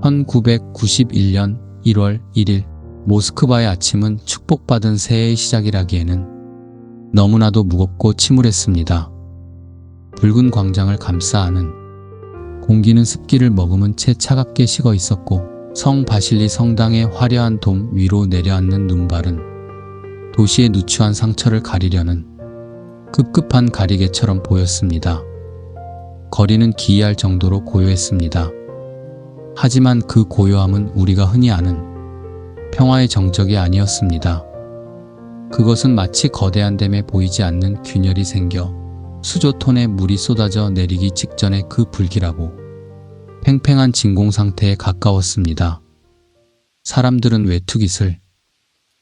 1991년 1월 1일 모스크바의 아침은 축복받은 새해의 시작이라기에는 너무나도 무겁고 침울했습니다. 붉은 광장을 감싸 안은 공기는 습기를 머금은 채 차갑게 식어 있었고, 성 바실리 성당의 화려한 돔 위로 내려앉는 눈발은 도시의 누추한 상처를 가리려는 급급한 가리개처럼 보였습니다. 거리는 기이할 정도로 고요했습니다. 하지만 그 고요함은 우리가 흔히 아는 평화의 정적이 아니었습니다. 그것은 마치 거대한 댐에 보이지 않는 균열이 생겨 수조톤에 물이 쏟아져 내리기 직전의 그 불길하고 팽팽한 진공 상태에 가까웠습니다. 사람들은 외투깃을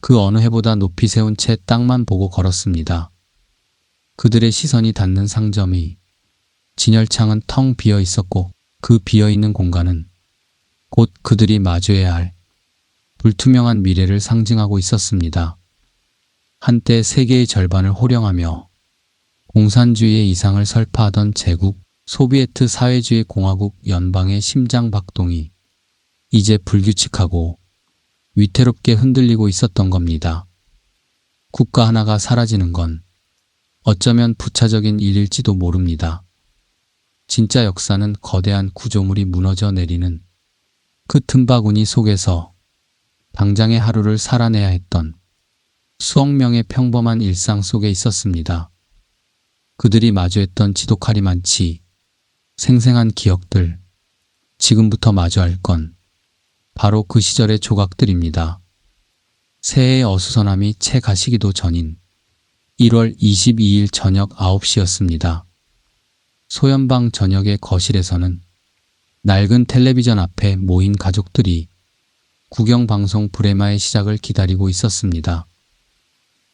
그 어느 해보다 높이 세운 채 땅만 보고 걸었습니다. 그들의 시선이 닿는 상점의 진열창은 텅 비어 있었고, 그 비어있는 공간은 곧 그들이 마주해야 할 불투명한 미래를 상징하고 있었습니다. 한때 세계의 절반을 호령하며 공산주의의 이상을 설파하던 제국 소비에트 사회주의 공화국 연방의 심장 박동이 이제 불규칙하고 위태롭게 흔들리고 있었던 겁니다. 국가 하나가 사라지는 건 어쩌면 부차적인 일일지도 모릅니다. 진짜 역사는 거대한 구조물이 무너져 내리는 그 틈바구니 속에서 당장의 하루를 살아내야 했던 수억 명의 평범한 일상 속에 있었습니다. 그들이 마주했던 지독하리만치 생생한 기억들, 지금부터 마주할 건 바로 그 시절의 조각들입니다. 새해의 어수선함이 채 가시기도 전인 1월 22일 저녁 9시였습니다. 소연방 저녁의 거실에서는 낡은 텔레비전 앞에 모인 가족들이 국영방송 브레마의 시작을 기다리고 있었습니다.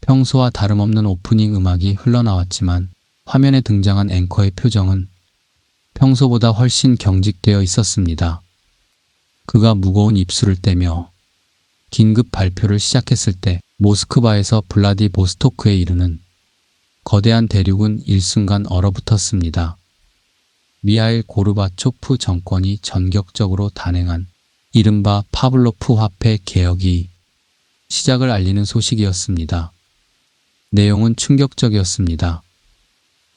평소와 다름없는 오프닝 음악이 흘러나왔지만 화면에 등장한 앵커의 표정은 평소보다 훨씬 경직되어 있었습니다. 그가 무거운 입술을 떼며 긴급 발표를 시작했을 때 모스크바에서 블라디보스토크에 이르는 거대한 대륙은 일순간 얼어붙었습니다. 미하일 고르바초프 정권이 전격적으로 단행한 이른바 파블로프 화폐 개혁이 시작을 알리는 소식이었습니다. 내용은 충격적이었습니다.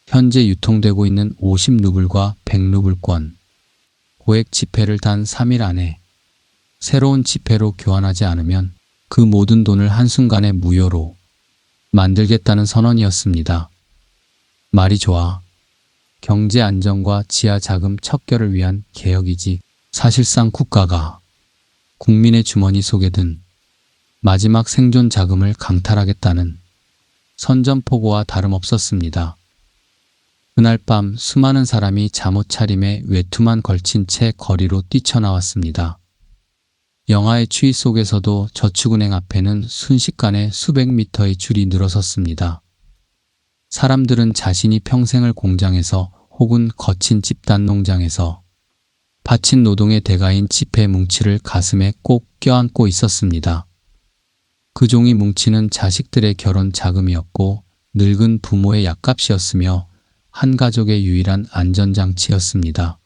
현재 유통되고 있는 50루블과 100루블권 고액 지폐를 단 3일 안에 새로운 지폐로 교환하지 않으면 그 모든 돈을 한순간에 무효로 만들겠다는 선언이었습니다. 말이 좋아. 경제 안정과 지하 자금 척결을 위한 개혁이지, 사실상 국가가 국민의 주머니 속에 든 마지막 생존 자금을 강탈하겠다는 선전포고와 다름없었습니다. 그날 밤 수많은 사람이 잠옷 차림에 외투만 걸친 채 거리로 뛰쳐나왔습니다. 영하의 추위 속에서도 저축은행 앞에는 순식간에 수백 미터의 줄이 늘어섰습니다. 사람들은 자신이 평생을 공장에서 혹은 거친 집단 농장에서 바친 노동의 대가인 지폐 뭉치를 가슴에 꼭 껴안고 있었습니다. 그 종이 뭉치는 자식들의 결혼 자금이었고, 늙은 부모의 약값이었으며 한 가족의 유일한 안전장치였습니다.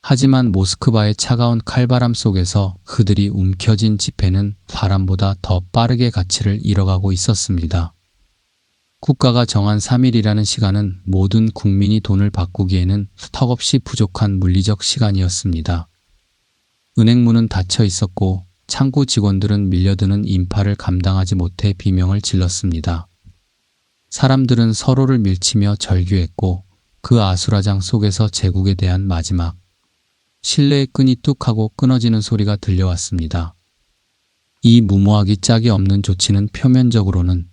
하지만 모스크바의 차가운 칼바람 속에서 그들이 움켜쥔 지폐는 바람보다 더 빠르게 가치를 잃어가고 있었습니다. 국가가 정한 3일이라는 시간은 모든 국민이 돈을 바꾸기에는 턱없이 부족한 물리적 시간이었습니다. 은행문은 닫혀 있었고, 창구 직원들은 밀려드는 인파를 감당하지 못해 비명을 질렀습니다. 사람들은 서로를 밀치며 절규했고, 그 아수라장 속에서 제국에 대한 마지막 신뢰의 끈이 뚝 하고 끊어지는 소리가 들려왔습니다. 이 무모하기 짝이 없는 조치는 표면적으로는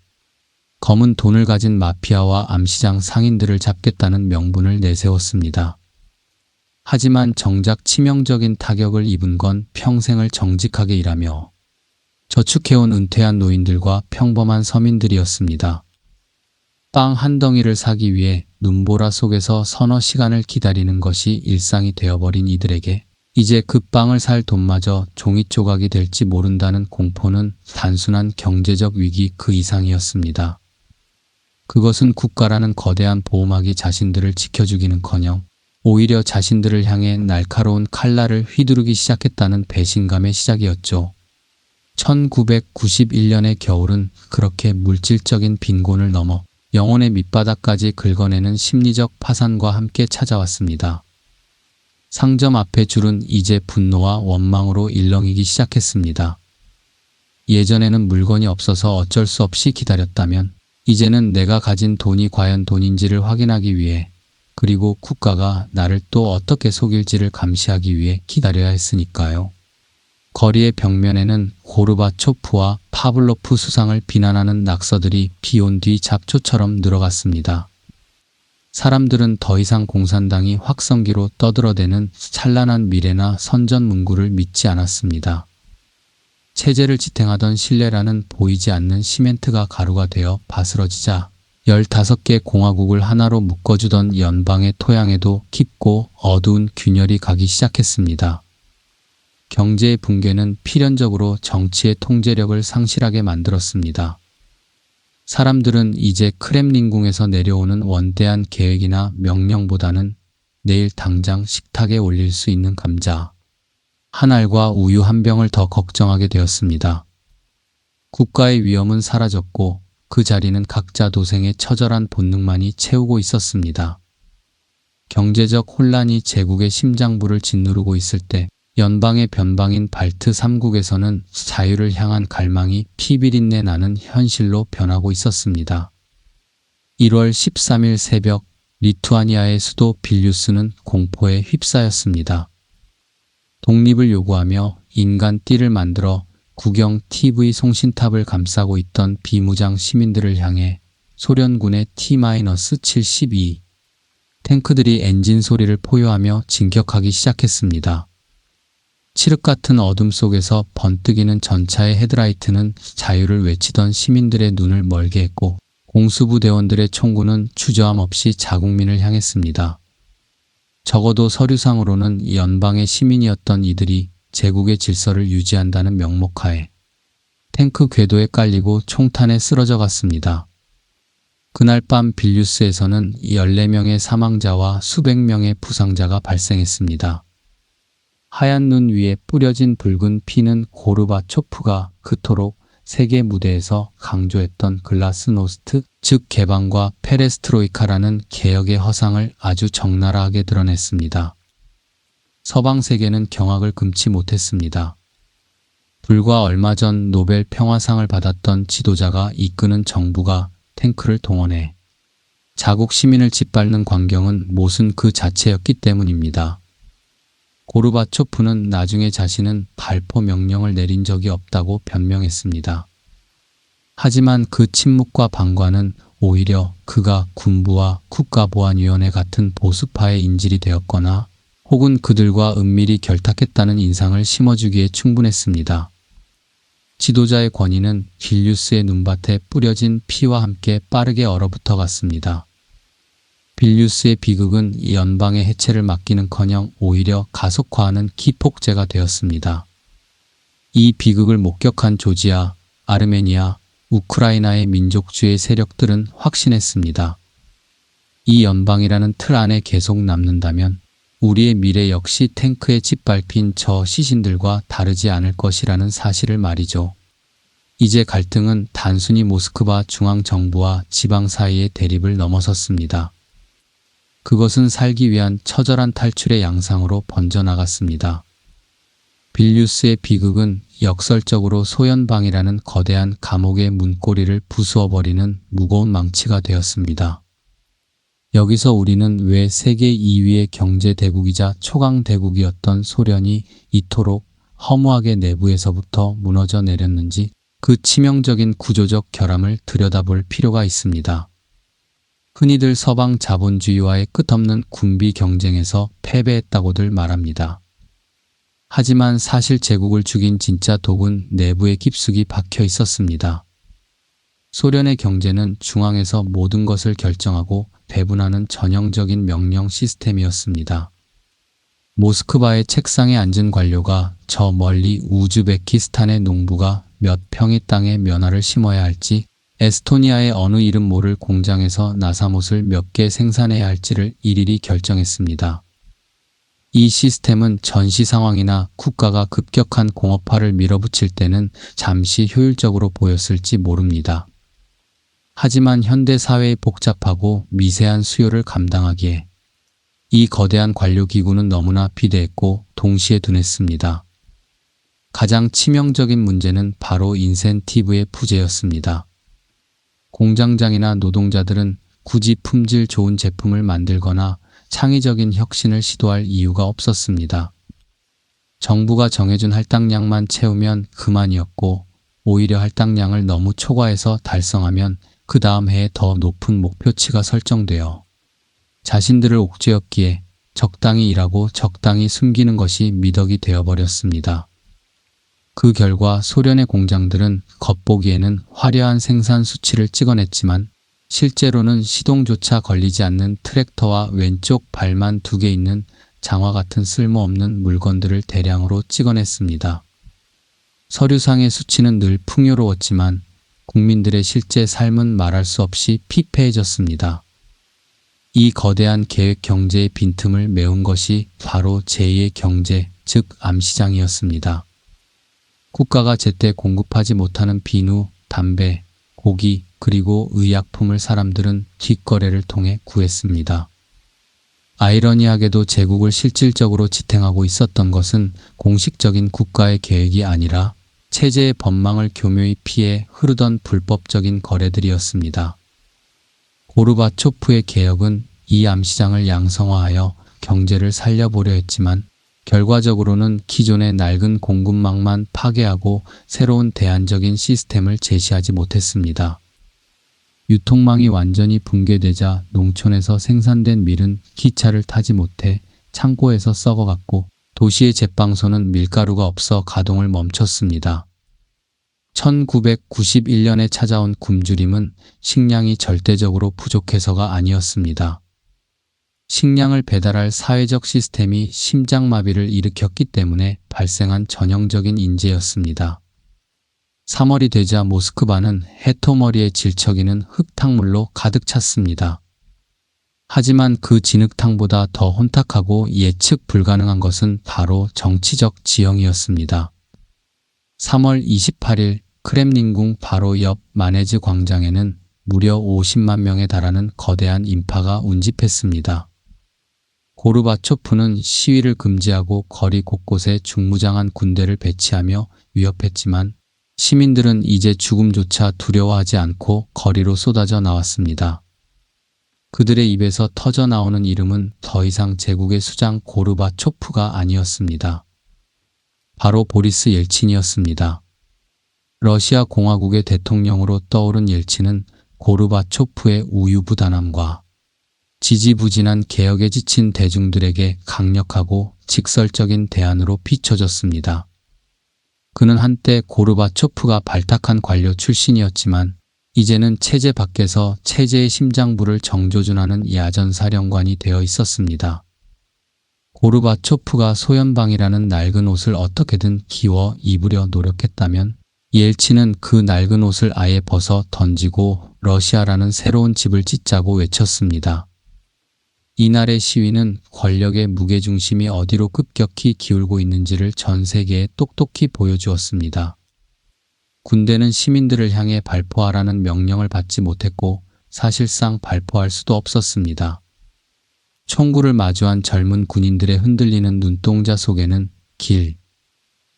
검은 돈을 가진 마피아와 암시장 상인들을 잡겠다는 명분을 내세웠습니다. 하지만 정작 치명적인 타격을 입은 건 평생을 정직하게 일하며 저축해온 은퇴한 노인들과 평범한 서민들이었습니다. 빵 한 덩이를 사기 위해 눈보라 속에서 서너 시간을 기다리는 것이 일상이 되어버린 이들에게 이제 그 빵을 살 돈마저 종이 조각이 될지 모른다는 공포는 단순한 경제적 위기 그 이상이었습니다. 그것은 국가라는 거대한 보호막이 자신들을 지켜주기는커녕 오히려 자신들을 향해 날카로운 칼날을 휘두르기 시작했다는 배신감의 시작이었죠. 1991년의 겨울은 그렇게 물질적인 빈곤을 넘어 영혼의 밑바닥까지 긁어내는 심리적 파산과 함께 찾아왔습니다. 상점 앞의 줄은 이제 분노와 원망으로 일렁이기 시작했습니다. 예전에는 물건이 없어서 어쩔 수 없이 기다렸다면 이제는 내가 가진 돈이 과연 돈인지를 확인하기 위해, 그리고 국가가 나를 또 어떻게 속일지를 감시하기 위해 기다려야 했으니까요. 거리의 벽면에는 고르바초프와 파블로프 수상을 비난하는 낙서들이 비 온 뒤 잡초처럼 늘어갔습니다. 사람들은 더 이상 공산당이 확성기로 떠들어대는 찬란한 미래나 선전문구를 믿지 않았습니다. 체제를 지탱하던 신뢰라는 보이지 않는 시멘트가 가루가 되어 바스러지자 15개 공화국을 하나로 묶어주던 연방의 토양에도 깊고 어두운 균열이 가기 시작했습니다. 경제의 붕괴는 필연적으로 정치의 통제력을 상실하게 만들었습니다. 사람들은 이제 크렘린궁에서 내려오는 원대한 계획이나 명령보다는 내일 당장 식탁에 올릴 수 있는 감자 한 알과 우유 한 병을 더 걱정하게 되었습니다. 국가의 위험은 사라졌고 그 자리는 각자 도생의 처절한 본능만이 채우고 있었습니다. 경제적 혼란이 제국의 심장부를 짓누르고 있을 때 연방의 변방인 발트 3국에서는 자유를 향한 갈망이 피비린내 나는 현실로 변하고 있었습니다. 1월 13일 새벽 리투아니아의 수도 빌뉴스는 공포에 휩싸였습니다. 독립을 요구하며 인간 띠를 만들어 국영 TV 송신탑을 감싸고 있던 비무장 시민들을 향해 소련군의 T-72 탱크들이 엔진 소리를 포효하며 진격하기 시작했습니다. 칠흑 같은 어둠 속에서 번뜩이는 전차의 헤드라이트는 자유를 외치던 시민들의 눈을 멀게 했고 공수부 대원들의 총구는 주저함 없이 자국민을 향했습니다. 적어도 서류상으로는 연방의 시민이었던 이들이 제국의 질서를 유지한다는 명목하에 탱크 궤도에 깔리고 총탄에 쓰러져 갔습니다. 그날 밤 빌뉴스에서는 14명의 사망자와 수백 명의 부상자가 발생했습니다. 하얀 눈 위에 뿌려진 붉은 피는 고르바초프가 그토록 세계 무대에서 강조했던 글라스노스트, 즉 개방과 페레스트로이카라는 개혁의 허상을 아주 적나라하게 드러냈습니다. 서방 세계는 경악을 금치 못했습니다. 불과 얼마 전 노벨 평화상을 받았던 지도자가 이끄는 정부가 탱크를 동원해 자국 시민을 짓밟는 광경은 모순 그 자체였기 때문입니다. 고르바초프는 나중에 자신은 발포 명령을 내린 적이 없다고 변명했습니다. 하지만 그 침묵과 방관은 오히려 그가 군부와 국가보안위원회 같은 보수파의 인질이 되었거나 혹은 그들과 은밀히 결탁했다는 인상을 심어주기에 충분했습니다. 지도자의 권위는 빌뉴스의 눈밭에 뿌려진 피와 함께 빠르게 얼어붙어 갔습니다. 빌뉴스의 비극은 연방의 해체를 막기는커녕 오히려 가속화하는 기폭제가 되었습니다. 이 비극을 목격한 조지아, 아르메니아, 우크라이나의 민족주의 세력들은 확신했습니다. 이 연방이라는 틀 안에 계속 남는다면 우리의 미래 역시 탱크에 짓밟힌 저 시신들과 다르지 않을 것이라는 사실을 말이죠. 이제 갈등은 단순히 모스크바 중앙정부와 지방 사이의 대립을 넘어섰습니다. 그것은 살기 위한 처절한 탈출의 양상으로 번져나갔습니다. 빌뉴스의 비극은 역설적으로 소연방이라는 거대한 감옥의 문고리를 부수어버리는 무거운 망치가 되었습니다. 여기서 우리는 왜 세계 2위의 경제대국이자 초강대국이었던 소련이 이토록 허무하게 내부에서부터 무너져 내렸는지 그 치명적인 구조적 결함을 들여다볼 필요가 있습니다. 흔히들 서방 자본주의와의 끝없는 군비 경쟁에서 패배했다고들 말합니다. 하지만 사실 제국을 죽인 진짜 독은 내부에 깊숙이 박혀 있었습니다. 소련의 경제는 중앙에서 모든 것을 결정하고 배분하는 전형적인 명령 시스템이었습니다. 모스크바의 책상에 앉은 관료가 저 멀리 우즈베키스탄의 농부가 몇 평의 땅에 면화를 심어야 할지, 에스토니아의 어느 이름 모를 공장에서 나사못을 몇 개 생산해야 할지를 일일이 결정했습니다. 이 시스템은 전시 상황이나 국가가 급격한 공업화를 밀어붙일 때는 잠시 효율적으로 보였을지 모릅니다. 하지만 현대 사회의 복잡하고 미세한 수요를 감당하기에 이 거대한 관료기구는 너무나 비대했고 동시에 둔했습니다. 가장 치명적인 문제는 바로 인센티브의 부재였습니다. 공장장이나 노동자들은 굳이 품질 좋은 제품을 만들거나 창의적인 혁신을 시도할 이유가 없었습니다. 정부가 정해준 할당량만 채우면 그만이었고, 오히려 할당량을 너무 초과해서 달성하면 그 다음 해에 더 높은 목표치가 설정되어 자신들을 옥죄었기에 적당히 일하고 적당히 숨기는 것이 미덕이 되어버렸습니다. 그 결과 소련의 공장들은 겉보기에는 화려한 생산 수치를 찍어냈지만 실제로는 시동조차 걸리지 않는 트랙터와 왼쪽 발만 2개 있는 장화 같은 쓸모없는 물건들을 대량으로 찍어냈습니다. 서류상의 수치는 늘 풍요로웠지만 국민들의 실제 삶은 말할 수 없이 피폐해졌습니다. 이 거대한 계획 경제의 빈틈을 메운 것이 바로 제2의 경제, 즉 암시장이었습니다. 국가가 제때 공급하지 못하는 비누, 담배, 고기, 그리고 의약품을 사람들은 뒷거래를 통해 구했습니다. 아이러니하게도 제국을 실질적으로 지탱하고 있었던 것은 공식적인 국가의 계획이 아니라 체제의 법망을 교묘히 피해 흐르던 불법적인 거래들이었습니다. 고르바초프의 개혁은 이 암시장을 양성화하여 경제를 살려보려 했지만 결과적으로는 기존의 낡은 공급망만 파괴하고 새로운 대안적인 시스템을 제시하지 못했습니다. 유통망이 완전히 붕괴되자 농촌에서 생산된 밀은 기차를 타지 못해 창고에서 썩어갔고 도시의 제빵소는 밀가루가 없어 가동을 멈췄습니다. 1991년에 찾아온 굶주림은 식량이 절대적으로 부족해서가 아니었습니다. 식량을 배달할 사회적 시스템이 심장마비를 일으켰기 때문에 발생한 전형적인 인재였습니다. 3월이 되자 모스크바는 해토머리에 질척이는 흙탕물로 가득 찼습니다. 하지만 그 진흙탕보다 더 혼탁하고 예측 불가능한 것은 바로 정치적 지형이었습니다. 3월 28일 크렘린궁 바로 옆 마네즈 광장에는 무려 50만 명에 달하는 거대한 인파가 운집했습니다. 고르바초프는 시위를 금지하고 거리 곳곳에 중무장한 군대를 배치하며 위협했지만 시민들은 이제 죽음조차 두려워하지 않고 거리로 쏟아져 나왔습니다. 그들의 입에서 터져 나오는 이름은 더 이상 제국의 수장 고르바초프가 아니었습니다. 바로 보리스 옐친이었습니다. 러시아 공화국의 대통령으로 떠오른 옐친은 고르바초프의 우유부단함과 지지부진한 개혁에 지친 대중들에게 강력하고 직설적인 대안으로 비춰졌습니다. 그는 한때 고르바초프가 발탁한 관료 출신이었지만 이제는 체제 밖에서 체제의 심장부를 정조준하는 야전사령관이 되어 있었습니다. 고르바초프가 소연방이라는 낡은 옷을 어떻게든 기워 입으려 노력했다면 옐친은 그 낡은 옷을 아예 벗어 던지고 러시아라는 새로운 집을 짓자고 외쳤습니다. 이날의 시위는 권력의 무게중심이 어디로 급격히 기울고 있는지를 전 세계에 똑똑히 보여주었습니다. 군대는 시민들을 향해 발포하라는 명령을 받지 못했고 사실상 발포할 수도 없었습니다. 총구를 마주한 젊은 군인들의 흔들리는 눈동자 속에는 길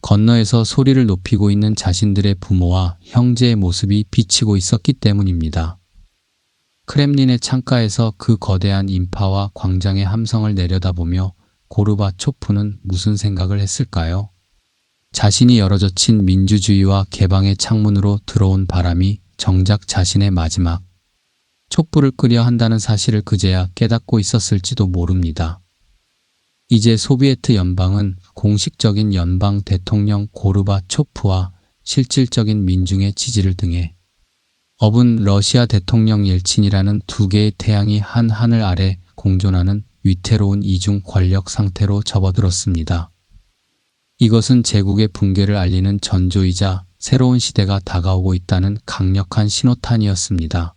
건너에서 소리를 높이고 있는 자신들의 부모와 형제의 모습이 비치고 있었기 때문입니다. 크렘린의 창가에서 그 거대한 인파와 광장의 함성을 내려다보며 고르바초프는 무슨 생각을 했을까요? 자신이 열어젖힌 민주주의와 개방의 창문으로 들어온 바람이 정작 자신의 마지막 촛불을 끄려 한다는 사실을 그제야 깨닫고 있었을지도 모릅니다. 이제 소비에트 연방은 공식적인 연방 대통령 고르바초프와 실질적인 민중의 지지를 등에 업은 러시아 대통령 옐친이라는 두 개의 태양이 한 하늘 아래 공존하는 위태로운 이중 권력 상태로 접어들었습니다. 이것은 제국의 붕괴를 알리는 전조이자 새로운 시대가 다가오고 있다는 강력한 신호탄이었습니다.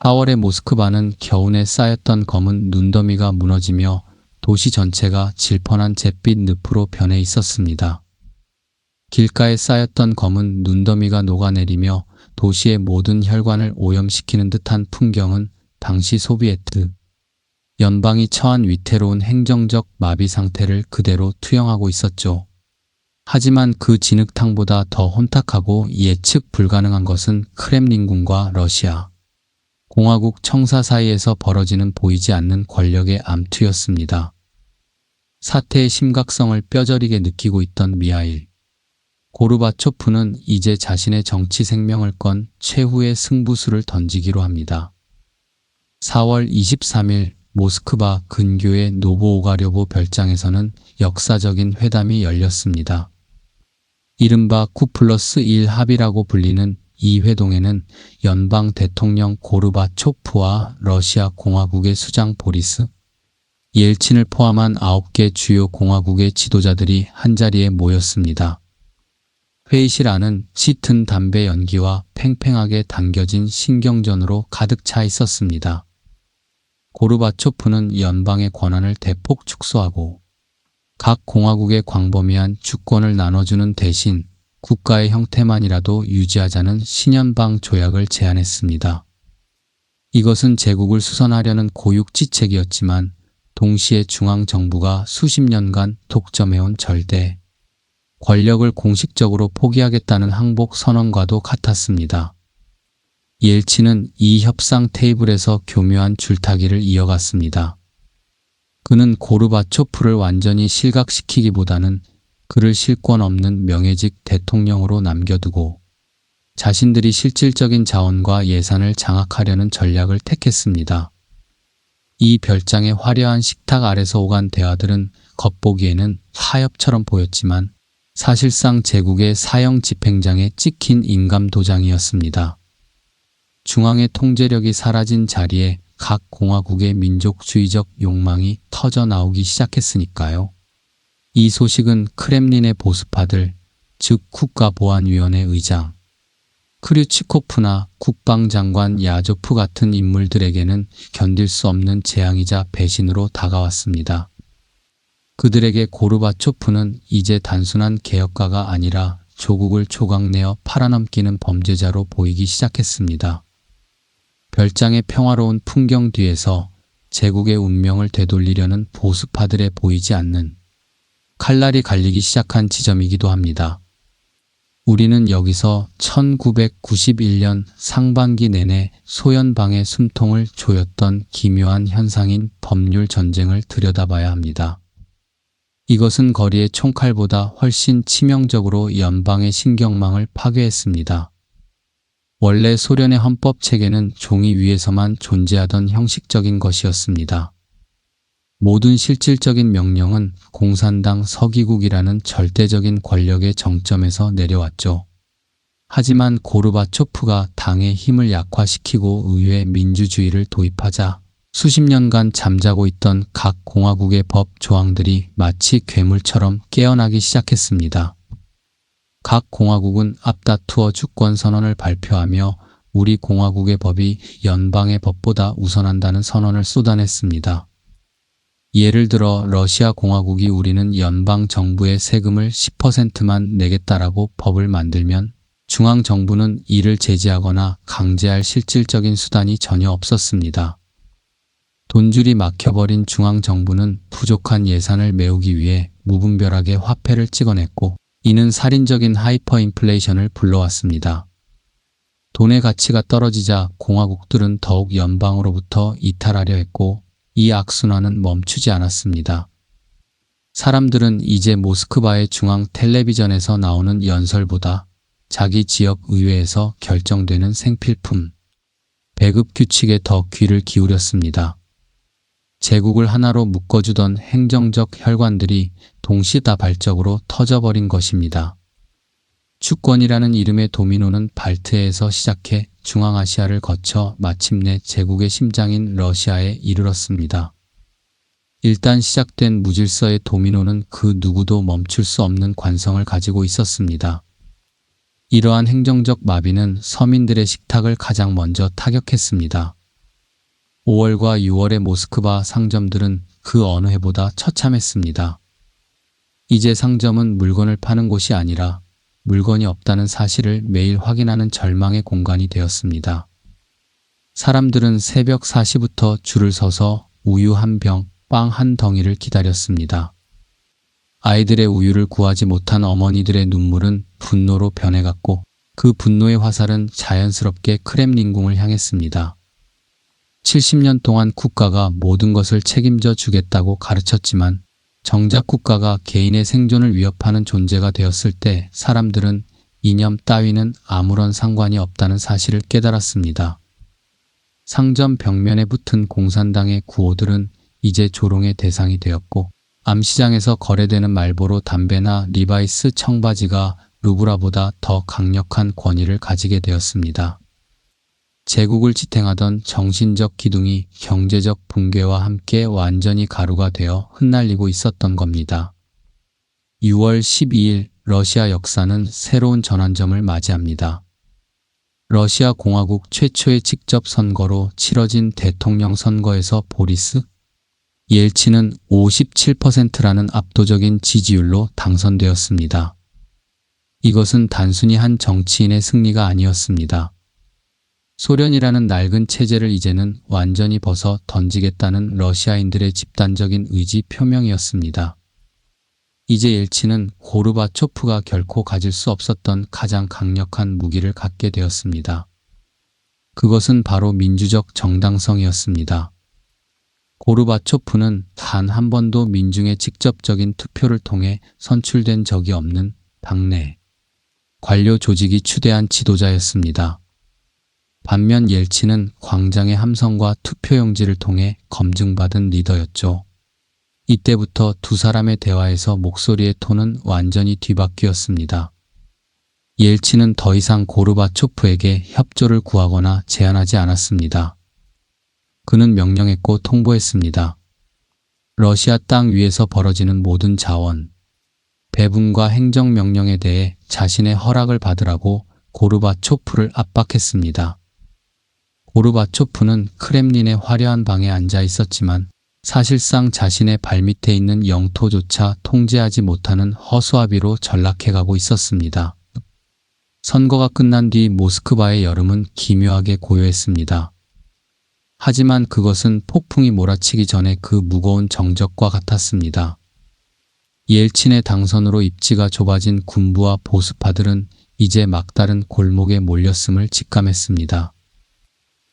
4월의 모스크바는 겨운에 쌓였던 검은 눈더미가 무너지며 도시 전체가 질펀한 잿빛 늪으로 변해 있었습니다. 길가에 쌓였던 검은 눈더미가 녹아내리며 도시의 모든 혈관을 오염시키는 듯한 풍경은 당시 소비에트 연방이 처한 위태로운 행정적 마비 상태를 그대로 투영하고 있었죠. 하지만 그 진흙탕보다 더 혼탁하고 예측 불가능한 것은 크렘린궁과 러시아 공화국 청사 사이에서 벌어지는 보이지 않는 권력의 암투였습니다. 사태의 심각성을 뼈저리게 느끼고 있던 미하일 고르바초프는 이제 자신의 정치 생명을 건 최후의 승부수를 던지기로 합니다. 4월 23일 모스크바 근교의 노보오가료보 별장에서는 역사적인 회담이 열렸습니다. 이른바 9+1 합의라고 불리는 이 회동에는 연방 대통령 고르바초프와 러시아 공화국의 수장 보리스 옐친을 포함한 9개 주요 공화국의 지도자들이 한자리에 모였습니다. 회의실 안은 짙은 담배 연기와 팽팽하게 당겨진 신경전으로 가득 차 있었습니다. 고르바초프는 연방의 권한을 대폭 축소하고 각 공화국의 광범위한 주권을 나눠주는 대신 국가의 형태만이라도 유지하자는 신연방 조약을 제안했습니다. 이것은 제국을 수선하려는 고육지책이었지만 동시에 중앙정부가 수십 년간 독점해온 절대 권력을 공식적으로 포기하겠다는 항복 선언과도 같았습니다. 옐친은 이 협상 테이블에서 교묘한 줄타기를 이어갔습니다. 그는 고르바초프를 완전히 실각시키기보다는 그를 실권 없는 명예직 대통령으로 남겨두고 자신들이 실질적인 자원과 예산을 장악하려는 전략을 택했습니다. 이 별장의 화려한 식탁 아래서 오간 대화들은 겉보기에는 타협처럼 보였지만 사실상 제국의 사형 집행장에 찍힌 인감도장이었습니다. 중앙의 통제력이 사라진 자리에 각 공화국의 민족주의적 욕망이 터져 나오기 시작했으니까요. 이 소식은 크렘린의 보수파들, 즉 국가보안위원회 의장 크류치코프나 국방장관 야조프 같은 인물들에게는 견딜 수 없는 재앙이자 배신으로 다가왔습니다. 그들에게 고르바초프는 이제 단순한 개혁가가 아니라 조국을 조각내어 팔아넘기는 범죄자로 보이기 시작했습니다. 별장의 평화로운 풍경 뒤에서 제국의 운명을 되돌리려는 보수파들에 보이지 않는 칼날이 갈리기 시작한 지점이기도 합니다. 우리는 여기서 1991년 상반기 내내 소연방의 숨통을 조였던 기묘한 현상인 법률 전쟁을 들여다봐야 합니다. 이것은 거리의 총칼보다 훨씬 치명적으로 연방의 신경망을 파괴했습니다. 원래 소련의 헌법 체계는 종이 위에서만 존재하던 형식적인 것이었습니다. 모든 실질적인 명령은 공산당 서기국이라는 절대적인 권력의 정점에서 내려왔죠. 하지만 고르바초프가 당의 힘을 약화시키고 의회 민주주의를 도입하자 수십 년간 잠자고 있던 각 공화국의 법 조항들이 마치 괴물처럼 깨어나기 시작했습니다. 각 공화국은 앞다투어 주권선언을 발표하며 우리 공화국의 법이 연방의 법보다 우선한다는 선언을 쏟아냈습니다. 예를 들어 러시아 공화국이 우리는 연방 정부의 세금을 10%만 내겠다라고 법을 만들면 중앙정부는 이를 제지하거나 강제할 실질적인 수단이 전혀 없었습니다. 돈줄이 막혀버린 중앙정부는 부족한 예산을 메우기 위해 무분별하게 화폐를 찍어냈고 이는 살인적인 하이퍼인플레이션을 불러왔습니다. 돈의 가치가 떨어지자 공화국들은 더욱 연방으로부터 이탈하려 했고 이 악순환은 멈추지 않았습니다. 사람들은 이제 모스크바의 중앙 텔레비전에서 나오는 연설보다 자기 지역 의회에서 결정되는 생필품, 배급 규칙에 더 귀를 기울였습니다. 제국을 하나로 묶어주던 행정적 혈관들이 동시다발적으로 터져버린 것입니다. 주권이라는 이름의 도미노는 발트해에서 시작해 중앙아시아를 거쳐 마침내 제국의 심장인 러시아에 이르렀습니다. 일단 시작된 무질서의 도미노는 그 누구도 멈출 수 없는 관성을 가지고 있었습니다. 이러한 행정적 마비는 서민들의 식탁을 가장 먼저 타격했습니다. 5월과 6월의 모스크바 상점들은 그 어느 해보다 처참했습니다. 이제 상점은 물건을 파는 곳이 아니라 물건이 없다는 사실을 매일 확인하는 절망의 공간이 되었습니다. 사람들은 새벽 4시부터 줄을 서서 우유 한 병, 빵 한 덩이를 기다렸습니다. 아이들의 우유를 구하지 못한 어머니들의 눈물은 분노로 변해갔고 그 분노의 화살은 자연스럽게 크렘린궁을 향했습니다. 70년 동안 국가가 모든 것을 책임져 주겠다고 가르쳤지만 정작 국가가 개인의 생존을 위협하는 존재가 되었을 때 사람들은 이념 따위는 아무런 상관이 없다는 사실을 깨달았습니다. 상점 벽면에 붙은 공산당의 구호들은 이제 조롱의 대상이 되었고 암시장에서 거래되는 말보로 담배나 리바이스 청바지가 루브라보다 더 강력한 권위를 가지게 되었습니다. 제국을 지탱하던 정신적 기둥이 경제적 붕괴와 함께 완전히 가루가 되어 흩날리고 있었던 겁니다. 6월 12일 러시아 역사는 새로운 전환점을 맞이합니다. 러시아 공화국 최초의 직접 선거로 치러진 대통령 선거에서 보리스 옐친은 57%라는 압도적인 지지율로 당선되었습니다. 이것은 단순히 한 정치인의 승리가 아니었습니다. 소련이라는 낡은 체제를 이제는 완전히 벗어 던지겠다는 러시아인들의 집단적인 의지 표명이었습니다. 이제 옐친은 고르바초프가 결코 가질 수 없었던 가장 강력한 무기를 갖게 되었습니다. 그것은 바로 민주적 정당성이었습니다. 고르바초프는 단 한 번도 민중의 직접적인 투표를 통해 선출된 적이 없는 당내 관료 조직이 추대한 지도자였습니다. 반면 옐친은 광장의 함성과 투표용지를 통해 검증받은 리더였죠. 이때부터 두 사람의 대화에서 목소리의 톤은 완전히 뒤바뀌었습니다. 옐친은 더 이상 고르바초프에게 협조를 구하거나 제안하지 않았습니다. 그는 명령했고 통보했습니다. 러시아 땅 위에서 벌어지는 모든 자원, 배분과 행정명령에 대해 자신의 허락을 받으라고 고르바초프를 압박했습니다. 고르바초프는 크렘린의 화려한 방에 앉아 있었지만 사실상 자신의 발밑에 있는 영토조차 통제하지 못하는 허수아비로 전락해가고 있었습니다. 선거가 끝난 뒤 모스크바의 여름은 기묘하게 고요했습니다. 하지만 그것은 폭풍이 몰아치기 전에 그 무거운 정적과 같았습니다. 옐친의 당선으로 입지가 좁아진 군부와 보수파들은 이제 막다른 골목에 몰렸음을 직감했습니다.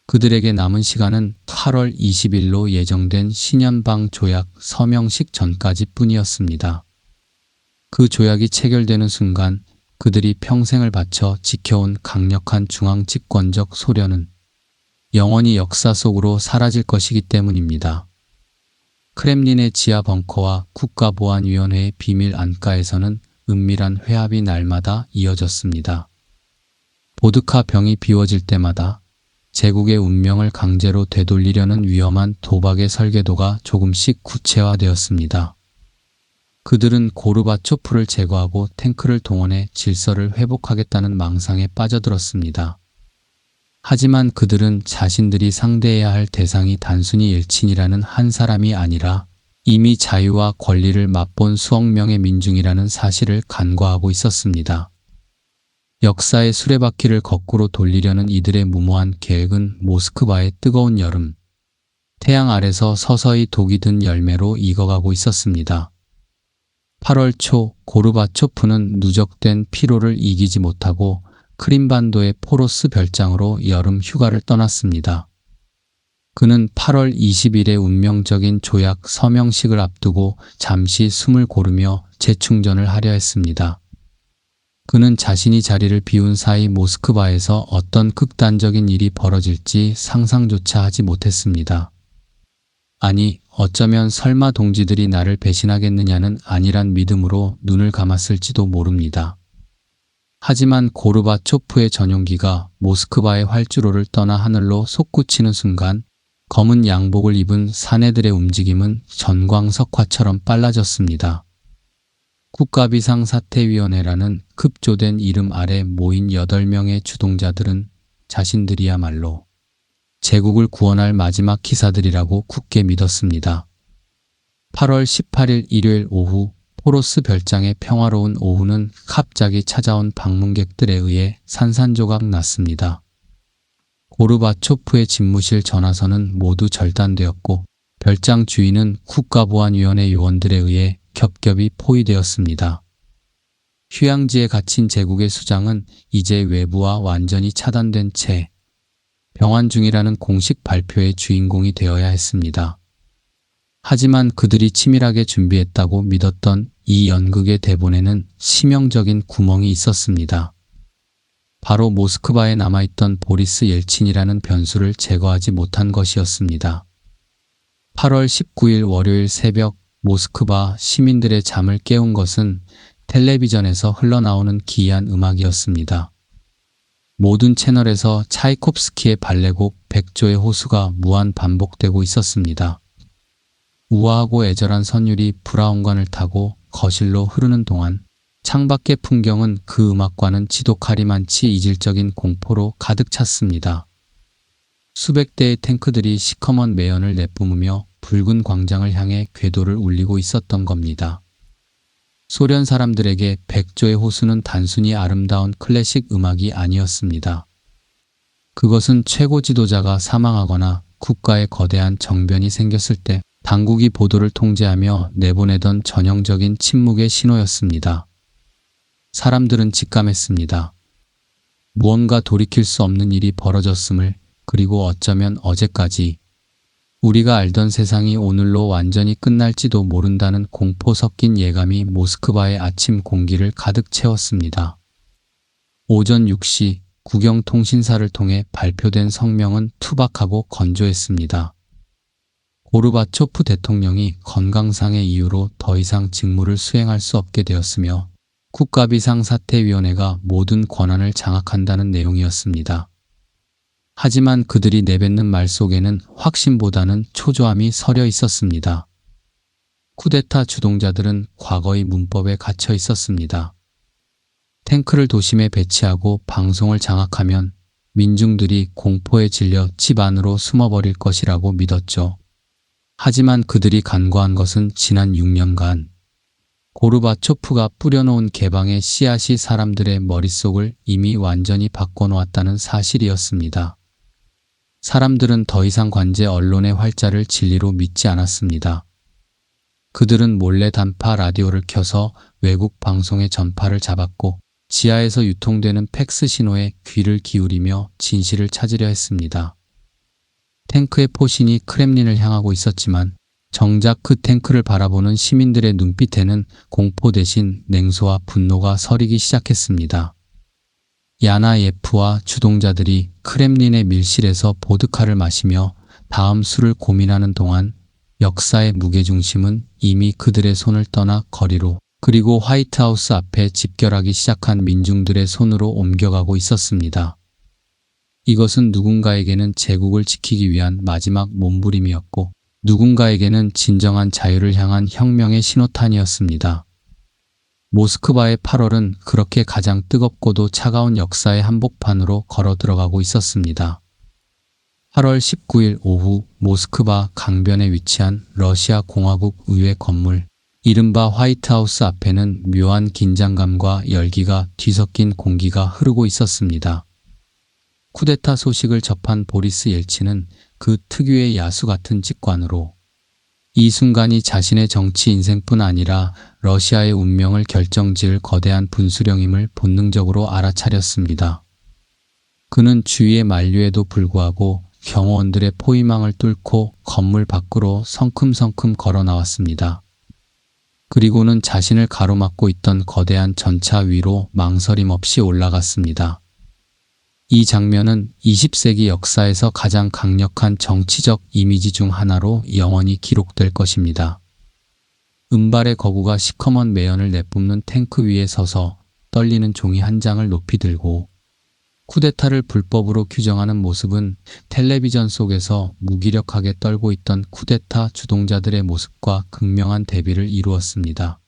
그들에게 남은 시간은 8월 20일로 예정된 신연방 조약 서명식 전까지 뿐이었습니다. 그 조약이 체결되는 순간 그들이 평생을 바쳐 지켜온 강력한 중앙집권적 소련은 영원히 역사 속으로 사라질 것이기 때문입니다. 크렘린의 지하 벙커와 국가보안위원회의 비밀 안가에서는 은밀한 회합이 날마다 이어졌습니다. 보드카 병이 비워질 때마다 제국의 운명을 강제로 되돌리려는 위험한 도박의 설계도가 조금씩 구체화되었습니다. 그들은 고르바초프를 제거하고 탱크를 동원해 질서를 회복하겠다는 망상에 빠져들었습니다. 하지만 그들은 자신들이 상대해야 할 대상이 단순히 옐친이라는 한 사람이 아니라 이미 자유와 권리를 맛본 수억 명의 민중이라는 사실을 간과하고 있었습니다. 역사의 수레바퀴를 거꾸로 돌리려는 이들의 무모한 계획은 모스크바의 뜨거운 여름, 태양 아래서 서서히 독이 든 열매로 익어가고 있었습니다. 8월 초 고르바초프는 누적된 피로를 이기지 못하고 크림반도의 포로스 별장으로 여름 휴가를 떠났습니다. 그는 8월 20일의 운명적인 조약 서명식을 앞두고 잠시 숨을 고르며 재충전을 하려 했습니다. 그는 자신이 자리를 비운 사이 모스크바에서 어떤 극단적인 일이 벌어질지 상상조차 하지 못했습니다. 아니, 어쩌면 설마 동지들이 나를 배신하겠느냐는 아니란 믿음으로 눈을 감았을지도 모릅니다. 하지만 고르바초프의 전용기가 모스크바의 활주로를 떠나 하늘로 솟구치는 순간 검은 양복을 입은 사내들의 움직임은 전광석화처럼 빨라졌습니다. 국가비상사태위원회라는 급조된 이름 아래 모인 8명의 주동자들은 자신들이야말로 제국을 구원할 마지막 기사들이라고 굳게 믿었습니다. 8월 18일 일요일 오후 포로스 별장의 평화로운 오후는 갑자기 찾아온 방문객들에 의해 산산조각 났습니다. 고르바초프의 집무실 전화선은 모두 절단되었고 별장 주인은 국가보안위원회 요원들에 의해 겹겹이 포위되었습니다. 휴양지에 갇힌 제국의 수장은 이제 외부와 완전히 차단된 채 병환 중이라는 공식 발표의 주인공이 되어야 했습니다. 하지만 그들이 치밀하게 준비했다고 믿었던 이 연극의 대본에는 치명적인 구멍이 있었습니다. 바로 모스크바에 남아있던 보리스 옐친이라는 변수를 제거하지 못한 것이었습니다. 8월 19일 월요일 새벽 모스크바 시민들의 잠을 깨운 것은 텔레비전에서 흘러나오는 기이한 음악이었습니다. 모든 채널에서 차이콥스키의 발레곡 백조의 호수가 무한 반복되고 있었습니다. 우아하고 애절한 선율이 브라운관을 타고 거실로 흐르는 동안 창밖의 풍경은 그 음악과는 지독하리만치 이질적인 공포로 가득 찼습니다. 수백 대의 탱크들이 시커먼 매연을 내뿜으며 붉은 광장을 향해 궤도를 울리고 있었던 겁니다. 소련 사람들에게 백조의 호수는 단순히 아름다운 클래식 음악이 아니었습니다. 그것은 최고 지도자가 사망하거나 국가에 거대한 정변이 생겼을 때 당국이 보도를 통제하며 내보내던 전형적인 침묵의 신호였습니다. 사람들은 직감했습니다. 무언가 돌이킬 수 없는 일이 벌어졌음을, 그리고 어쩌면 어제까지 우리가 알던 세상이 오늘로 완전히 끝날지도 모른다는 공포 섞인 예감이 모스크바의 아침 공기를 가득 채웠습니다. 오전 6시 국영통신사를 통해 발표된 성명은 투박하고 건조했습니다. 고르바초프 대통령이 건강상의 이유로 더 이상 직무를 수행할 수 없게 되었으며 국가비상사태위원회가 모든 권한을 장악한다는 내용이었습니다. 하지만 그들이 내뱉는 말 속에는 확신보다는 초조함이 서려 있었습니다. 쿠데타 주동자들은 과거의 문법에 갇혀 있었습니다. 탱크를 도심에 배치하고 방송을 장악하면 민중들이 공포에 질려 집 안으로 숨어버릴 것이라고 믿었죠. 하지만 그들이 간과한 것은 지난 6년간 고르바초프가 뿌려놓은 개방의 씨앗이 사람들의 머릿속을 이미 완전히 바꿔놓았다는 사실이었습니다. 사람들은 더 이상 관제 언론의 활자를 진리로 믿지 않았습니다. 그들은 몰래 단파 라디오를 켜서 외국 방송의 전파를 잡았고 지하에서 유통되는 팩스 신호에 귀를 기울이며 진실을 찾으려 했습니다. 탱크의 포신이 크렘린을 향하고 있었지만 정작 그 탱크를 바라보는 시민들의 눈빛에는 공포 대신 냉소와 분노가 서리기 시작했습니다. 야나예프와 주동자들이 크렘린의 밀실에서 보드카를 마시며 다음 수를 고민하는 동안 역사의 무게중심은 이미 그들의 손을 떠나 거리로, 그리고 화이트하우스 앞에 집결하기 시작한 민중들의 손으로 옮겨가고 있었습니다. 이것은 누군가에게는 제국을 지키기 위한 마지막 몸부림이었고 누군가에게는 진정한 자유를 향한 혁명의 신호탄이었습니다. 모스크바의 8월은 그렇게 가장 뜨겁고도 차가운 역사의 한복판으로 걸어 들어가고 있었습니다. 8월 19일 오후 모스크바 강변에 위치한 러시아 공화국 의회 건물, 이른바 화이트하우스 앞에는 묘한 긴장감과 열기가 뒤섞인 공기가 흐르고 있었습니다. 쿠데타 소식을 접한 보리스 옐친은 그 특유의 야수 같은 직관으로 이 순간이 자신의 정치 인생뿐 아니라 러시아의 운명을 결정지을 거대한 분수령임을 본능적으로 알아차렸습니다. 그는 주위의 만류에도 불구하고 경호원들의 포위망을 뚫고 건물 밖으로 성큼성큼 걸어 나왔습니다. 그리고는 자신을 가로막고 있던 거대한 전차 위로 망설임 없이 올라갔습니다. 이 장면은 20세기 역사에서 가장 강력한 정치적 이미지 중 하나로 영원히 기록될 것입니다. 은발의 거구가 시커먼 매연을 내뿜는 탱크 위에 서서 떨리는 종이 한 장을 높이 들고 쿠데타를 불법으로 규정하는 모습은 텔레비전 속에서 무기력하게 떨고 있던 쿠데타 주동자들의 모습과 극명한 대비를 이루었습니다.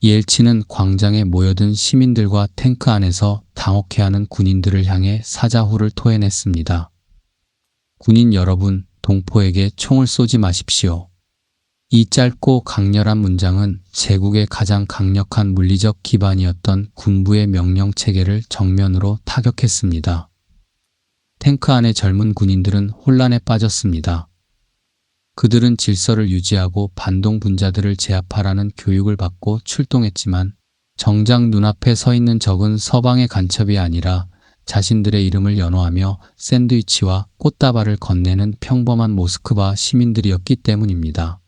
옐친은 광장에 모여든 시민들과 탱크 안에서 당혹해하는 군인들을 향해 사자후를 토해냈습니다. 군인 여러분, 동포에게 총을 쏘지 마십시오. 이 짧고 강렬한 문장은 제국의 가장 강력한 물리적 기반이었던 군부의 명령 체계를 정면으로 타격했습니다. 탱크 안의 젊은 군인들은 혼란에 빠졌습니다. 그들은 질서를 유지하고 반동 분자들을 제압하라는 교육을 받고 출동했지만 정작 눈앞에 서 있는 적은 서방의 간첩이 아니라 자신들의 이름을 연호하며 샌드위치와 꽃다발을 건네는 평범한 모스크바 시민들이었기 때문입니다.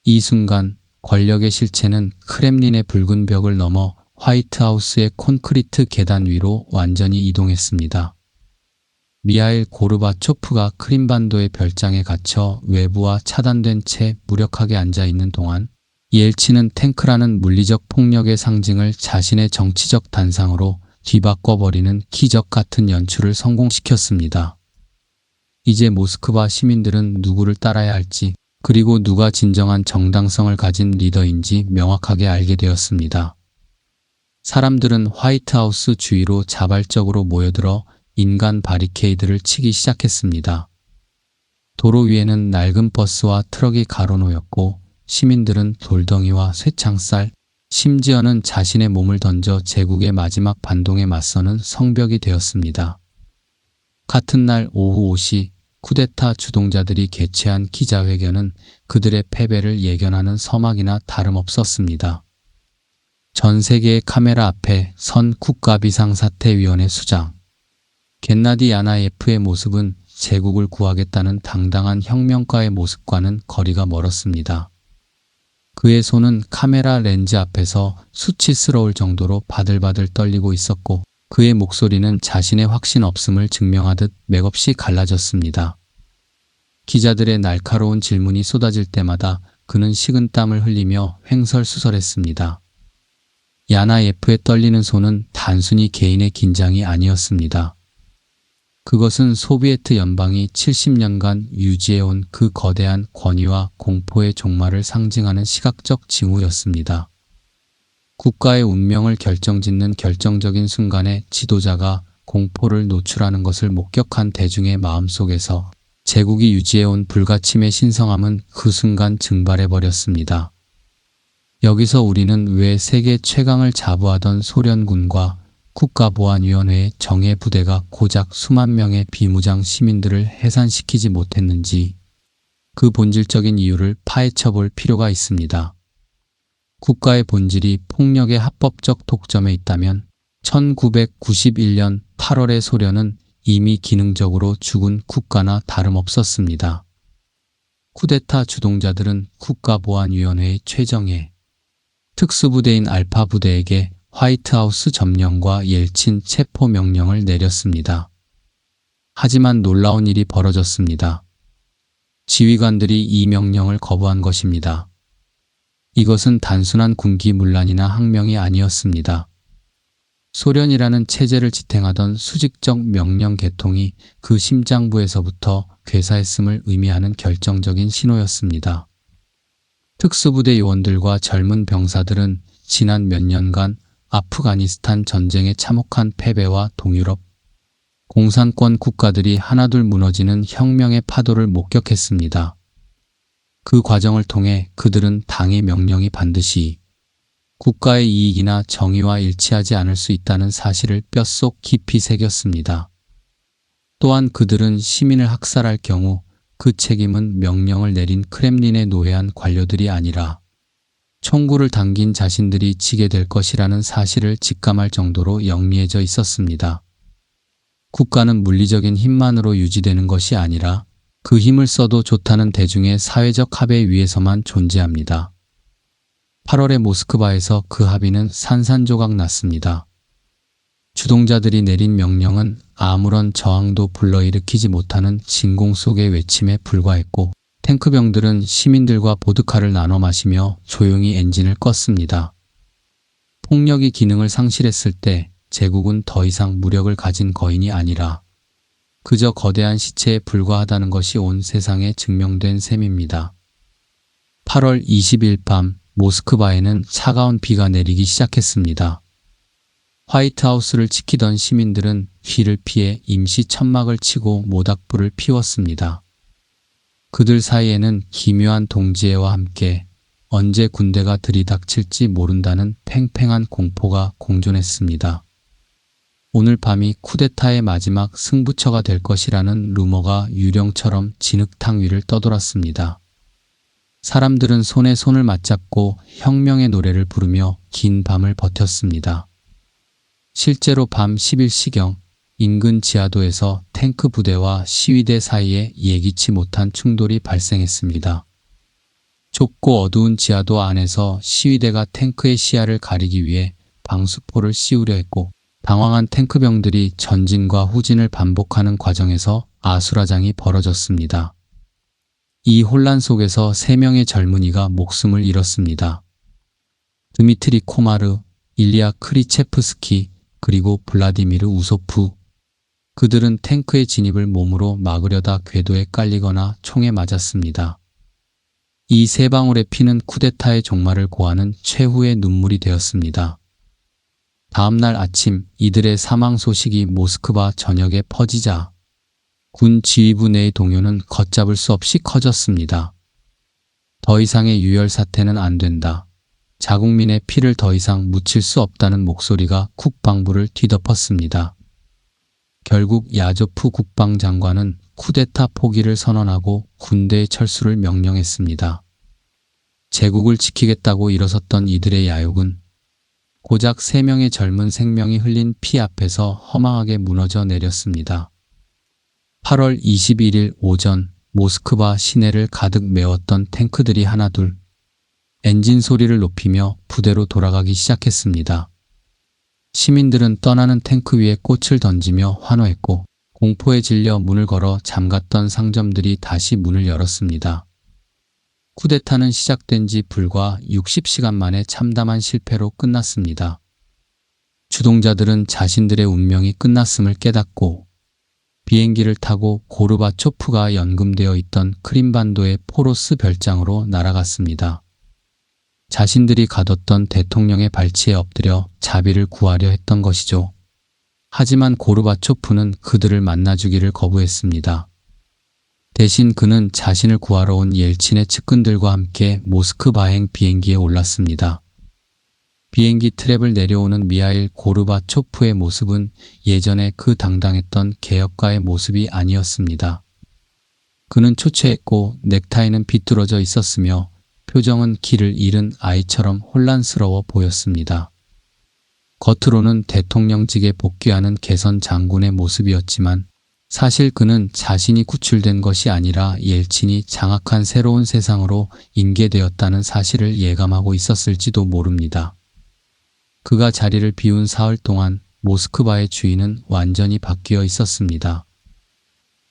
이 순간 권력의 실체는 크렘린의 붉은 벽을 넘어 화이트하우스의 콘크리트 계단 위로 완전히 이동했습니다. 미하일 고르바초프가 크림반도의 별장에 갇혀 외부와 차단된 채 무력하게 앉아있는 동안 옐친은 탱크라는 물리적 폭력의 상징을 자신의 정치적 단상으로 뒤바꿔버리는 기적 같은 연출을 성공시켰습니다. 이제 모스크바 시민들은 누구를 따라야 할지, 그리고 누가 진정한 정당성을 가진 리더인지 명확하게 알게 되었습니다. 사람들은 화이트하우스 주위로 자발적으로 모여들어 인간 바리케이드를 치기 시작했습니다. 도로 위에는 낡은 버스와 트럭이 가로놓였고 시민들은 돌덩이와 쇠창살, 심지어는 자신의 몸을 던져 제국의 마지막 반동에 맞서는 성벽이 되었습니다. 같은 날 오후 5시 쿠데타 주동자들이 개최한 기자회견은 그들의 패배를 예견하는 서막이나 다름없었습니다. 전 세계의 카메라 앞에 선 국가비상사태위원회 수장 겐나디 야나예프의 모습은 제국을 구하겠다는 당당한 혁명가의 모습과는 거리가 멀었습니다. 그의 손은 카메라 렌즈 앞에서 수치스러울 정도로 바들바들 떨리고 있었고 그의 목소리는 자신의 확신 없음을 증명하듯 맥없이 갈라졌습니다. 기자들의 날카로운 질문이 쏟아질 때마다 그는 식은땀을 흘리며 횡설수설했습니다. 야나예프의 떨리는 손은 단순히 개인의 긴장이 아니었습니다. 그것은 소비에트 연방이 70년간 유지해온 그 거대한 권위와 공포의 종말을 상징하는 시각적 징후였습니다. 국가의 운명을 결정짓는 결정적인 순간에 지도자가 공포를 노출하는 것을 목격한 대중의 마음속에서 제국이 유지해온 불가침의 신성함은 그 순간 증발해버렸습니다. 여기서 우리는 왜 세계 최강을 자부하던 소련군과 국가보안위원회의 정예부대가 고작 수만 명의 비무장 시민들을 해산시키지 못했는지 그 본질적인 이유를 파헤쳐볼 필요가 있습니다. 국가의 본질이 폭력의 합법적 독점에 있다면 1991년 8월의 소련은 이미 기능적으로 죽은 국가나 다름없었습니다. 쿠데타 주동자들은 국가보안위원회의 최정예 특수부대인 알파 부대에게 화이트하우스 점령과 옐친 체포 명령을 내렸습니다. 하지만 놀라운 일이 벌어졌습니다. 지휘관들이 이 명령을 거부한 것입니다. 이것은 단순한 군기문란이나 항명이 아니었습니다. 소련이라는 체제를 지탱하던 수직적 명령 계통이 그 심장부에서부터 괴사했음을 의미하는 결정적인 신호였습니다. 특수부대 요원들과 젊은 병사들은 지난 몇 년간 아프가니스탄 전쟁의 참혹한 패배와 동유럽 공산권 국가들이 하나둘 무너지는 혁명의 파도를 목격했습니다. 그 과정을 통해 그들은 당의 명령이 반드시 국가의 이익이나 정의와 일치하지 않을 수 있다는 사실을 뼛속 깊이 새겼습니다. 또한 그들은 시민을 학살할 경우 그 책임은 명령을 내린 크렘린에 노예한 관료들이 아니라 총구를 당긴 자신들이 지게 될 것이라는 사실을 직감할 정도로 영리해져 있었습니다. 국가는 물리적인 힘만으로 유지되는 것이 아니라 그 힘을 써도 좋다는 대중의 사회적 합의 위에서만 존재합니다. 8월의 모스크바에서 그 합의는 산산조각 났습니다. 주동자들이 내린 명령은 아무런 저항도 불러일으키지 못하는 진공 속의 외침에 불과했고 탱크병들은 시민들과 보드카를 나눠 마시며 조용히 엔진을 껐습니다. 폭력이 기능을 상실했을 때 제국은 더 이상 무력을 가진 거인이 아니라 그저 거대한 시체에 불과하다는 것이 온 세상에 증명된 셈입니다. 8월 20일 밤 모스크바에는 차가운 비가 내리기 시작했습니다. 화이트하우스를 지키던 시민들은 비를 피해 임시 천막을 치고 모닥불을 피웠습니다. 그들 사이에는 기묘한 동지애와 함께 언제 군대가 들이닥칠지 모른다는 팽팽한 공포가 공존했습니다. 오늘 밤이 쿠데타의 마지막 승부처가 될 것이라는 루머가 유령처럼 진흙탕 위를 떠돌았습니다. 사람들은 손에 손을 맞잡고 혁명의 노래를 부르며 긴 밤을 버텼습니다. 실제로 밤 10일시경 인근 지하도에서 탱크 부대와 시위대 사이에 예기치 못한 충돌이 발생했습니다. 좁고 어두운 지하도 안에서 시위대가 탱크의 시야를 가리기 위해 방수포를 씌우려 했고, 당황한 탱크병들이 전진과 후진을 반복하는 과정에서 아수라장이 벌어졌습니다. 이 혼란 속에서 3명의 젊은이가 목숨을 잃었습니다. 드미트리 코마르, 일리아 크리체프스키, 그리고 블라디미르 우소프. 그들은 탱크의 진입을 몸으로 막으려다 궤도에 깔리거나 총에 맞았습니다. 이 3방울의 피는 쿠데타의 종말을 고하는 최후의 눈물이 되었습니다. 다음 날 아침 이들의 사망 소식이 모스크바 전역에 퍼지자 군 지휘부 내의 동요는 걷잡을 수 없이 커졌습니다. 더 이상의 유혈 사태는 안 된다. 자국민의 피를 더 이상 묻힐 수 없다는 목소리가 국방부를 뒤덮었습니다. 결국 야조프 국방장관은 쿠데타 포기를 선언하고 군대의 철수를 명령했습니다. 제국을 지키겠다고 일어섰던 이들의 야욕은 고작 3명의 젊은 생명이 흘린 피 앞에서 허망하게 무너져 내렸습니다. 8월 21일 오전 모스크바 시내를 가득 메웠던 탱크들이 하나둘 엔진 소리를 높이며 부대로 돌아가기 시작했습니다. 시민들은 떠나는 탱크 위에 꽃을 던지며 환호했고, 공포에 질려 문을 걸어 잠갔던 상점들이 다시 문을 열었습니다. 쿠데타는 시작된 지 불과 60시간 만에 참담한 실패로 끝났습니다. 주동자들은 자신들의 운명이 끝났음을 깨닫고 비행기를 타고 고르바초프가 연금되어 있던 크림반도의 포로스 별장으로 날아갔습니다. 자신들이 가뒀던 대통령의 발치에 엎드려 자비를 구하려 했던 것이죠. 하지만 고르바초프는 그들을 만나주기를 거부했습니다. 대신 그는 자신을 구하러 온 옐친의 측근들과 함께 모스크바행 비행기에 올랐습니다. 비행기 트랩을 내려오는 미하일 고르바초프의 모습은 예전에 그 당당했던 개혁가의 모습이 아니었습니다. 그는 초췌했고 넥타이는 비뚤어져 있었으며 표정은 길을 잃은 아이처럼 혼란스러워 보였습니다. 겉으로는 대통령직에 복귀하는 개선 장군의 모습이었지만 사실 그는 자신이 구출된 것이 아니라 옐친이 장악한 새로운 세상으로 인계되었다는 사실을 예감하고 있었을지도 모릅니다. 그가 자리를 비운 사흘 동안 모스크바의 주인은 완전히 바뀌어 있었습니다.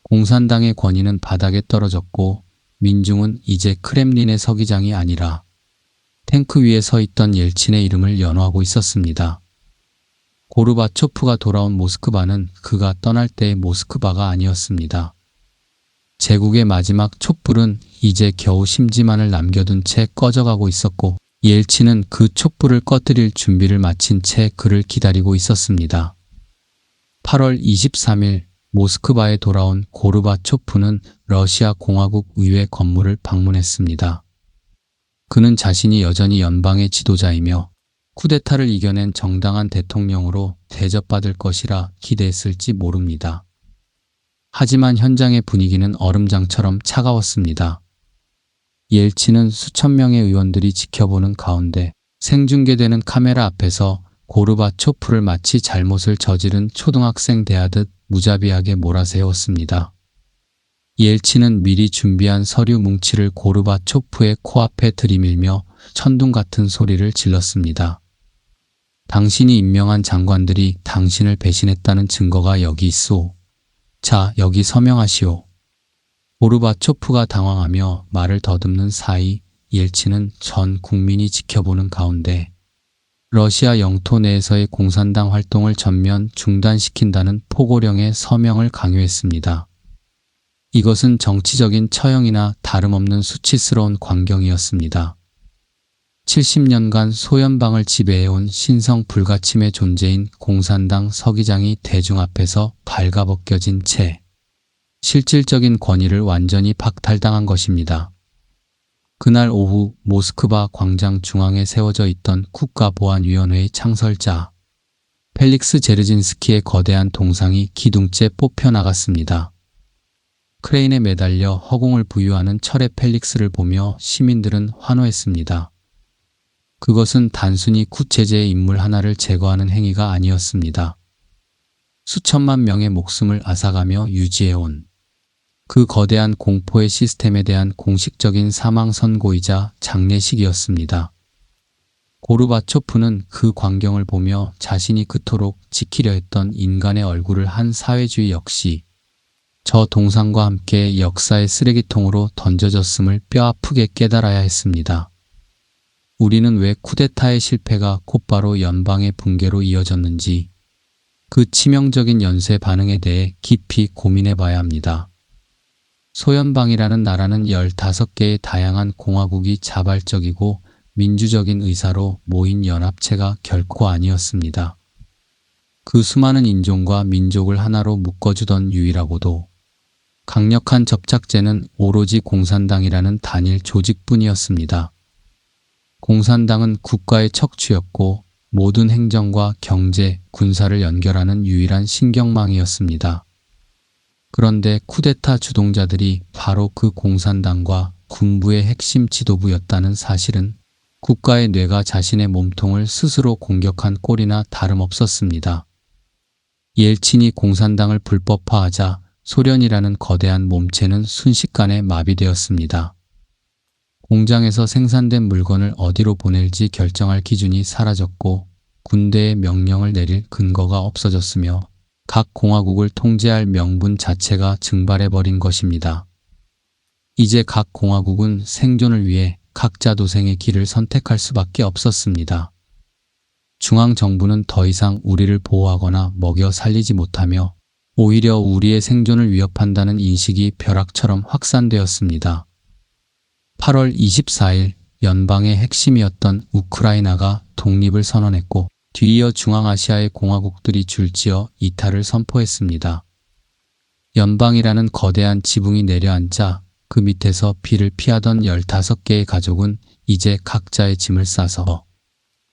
공산당의 권위는 바닥에 떨어졌고 민중은 이제 크렘린의 서기장이 아니라 탱크 위에 서 있던 옐친의 이름을 연호하고 있었습니다. 고르바초프가 돌아온 모스크바는 그가 떠날 때의 모스크바가 아니었습니다. 제국의 마지막 촛불은 이제 겨우 심지만을 남겨둔 채 꺼져가고 있었고 옐친은 그 촛불을 꺼뜨릴 준비를 마친 채 그를 기다리고 있었습니다. 8월 23일 모스크바에 돌아온 고르바초프는 러시아 공화국 의회 건물을 방문했습니다. 그는 자신이 여전히 연방의 지도자이며 쿠데타를 이겨낸 정당한 대통령으로 대접받을 것이라 기대했을지 모릅니다. 하지만 현장의 분위기는 얼음장처럼 차가웠습니다. 옐친은 수천 명의 의원들이 지켜보는 가운데 생중계되는 카메라 앞에서 고르바초프를 마치 잘못을 저지른 초등학생 대하듯 무자비하게 몰아세웠습니다. 옐친은 미리 준비한 서류 뭉치를 고르바초프의 코앞에 들이밀며 천둥 같은 소리를 질렀습니다. 당신이 임명한 장관들이 당신을 배신했다는 증거가 여기 있소. 자, 여기 서명하시오. 고르바초프가 당황하며 말을 더듬는 사이 옐친은 전 국민이 지켜보는 가운데 러시아 영토 내에서의 공산당 활동을 전면 중단시킨다는 포고령의 서명을 강요했습니다. 이것은 정치적인 처형이나 다름없는 수치스러운 광경이었습니다. 70년간 소연방을 지배해온 신성 불가침의 존재인 공산당 서기장이 대중 앞에서 발가벗겨진 채 실질적인 권위를 완전히 박탈당한 것입니다. 그날 오후 모스크바 광장 중앙에 세워져 있던 국가보안위원회의 창설자 펠릭스 제르진스키의 거대한 동상이 기둥째 뽑혀 나갔습니다. 크레인에 매달려 허공을 부유하는 철의 펠릭스를 보며 시민들은 환호했습니다. 그것은 단순히 구체제의 인물 하나를 제거하는 행위가 아니었습니다. 수천만 명의 목숨을 앗아가며 유지해온 그 거대한 공포의 시스템에 대한 공식적인 사망 선고이자 장례식이었습니다. 고르바초프는 그 광경을 보며 자신이 그토록 지키려 했던 인간의 얼굴을 한 사회주의 역시 저 동상과 함께 역사의 쓰레기통으로 던져졌음을 뼈아프게 깨달아야 했습니다. 우리는 왜 쿠데타의 실패가 곧바로 연방의 붕괴로 이어졌는지 그 치명적인 연쇄 반응에 대해 깊이 고민해 봐야 합니다. 소연방이라는 나라는 15개의 다양한 공화국이 자발적이고 민주적인 의사로 모인 연합체가 결코 아니었습니다. 그 수많은 인종과 민족을 하나로 묶어주던 유일하고도 강력한 접착제는 오로지 공산당이라는 단일 조직뿐이었습니다. 공산당은 국가의 척추였고 모든 행정과 경제, 군사를 연결하는 유일한 신경망이었습니다. 그런데 쿠데타 주동자들이 바로 그 공산당과 군부의 핵심 지도부였다는 사실은 국가의 뇌가 자신의 몸통을 스스로 공격한 꼴이나 다름없었습니다. 옐친이 공산당을 불법화하자 소련이라는 거대한 몸체는 순식간에 마비되었습니다. 공장에서 생산된 물건을 어디로 보낼지 결정할 기준이 사라졌고 군대의 명령을 내릴 근거가 없어졌으며 각 공화국을 통제할 명분 자체가 증발해버린 것입니다. 이제 각 공화국은 생존을 위해 각자 도생의 길을 선택할 수밖에 없었습니다. 중앙정부는 더 이상 우리를 보호하거나 먹여 살리지 못하며 오히려 우리의 생존을 위협한다는 인식이 벼락처럼 확산되었습니다. 8월 24일 연방의 핵심이었던 우크라이나가 독립을 선언했고 뒤이어 중앙아시아의 공화국들이 줄지어 이탈을 선포했습니다. 연방이라는 거대한 지붕이 내려앉자 그 밑에서 비를 피하던 15개의 가족은 이제 각자의 짐을 싸서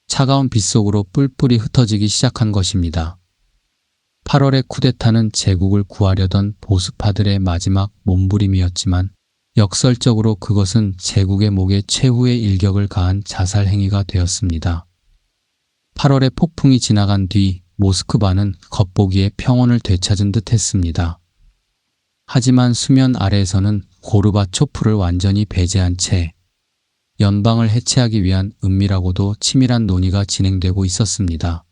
차가운 빗속으로 뿔뿔이 흩어지기 시작한 것입니다. 8월의 쿠데타는 제국을 구하려던 보수파들의 마지막 몸부림이었지만 역설적으로 그것은 제국의 목에 최후의 일격을 가한 자살 행위가 되었습니다. 8월의 폭풍이 지나간 뒤 모스크바는 겉보기에 평온을 되찾은 듯 했습니다. 하지만 수면 아래에서는 고르바초프를 완전히 배제한 채 연방을 해체하기 위한 은밀하고도 치밀한 논의가 진행되고 있었습니다.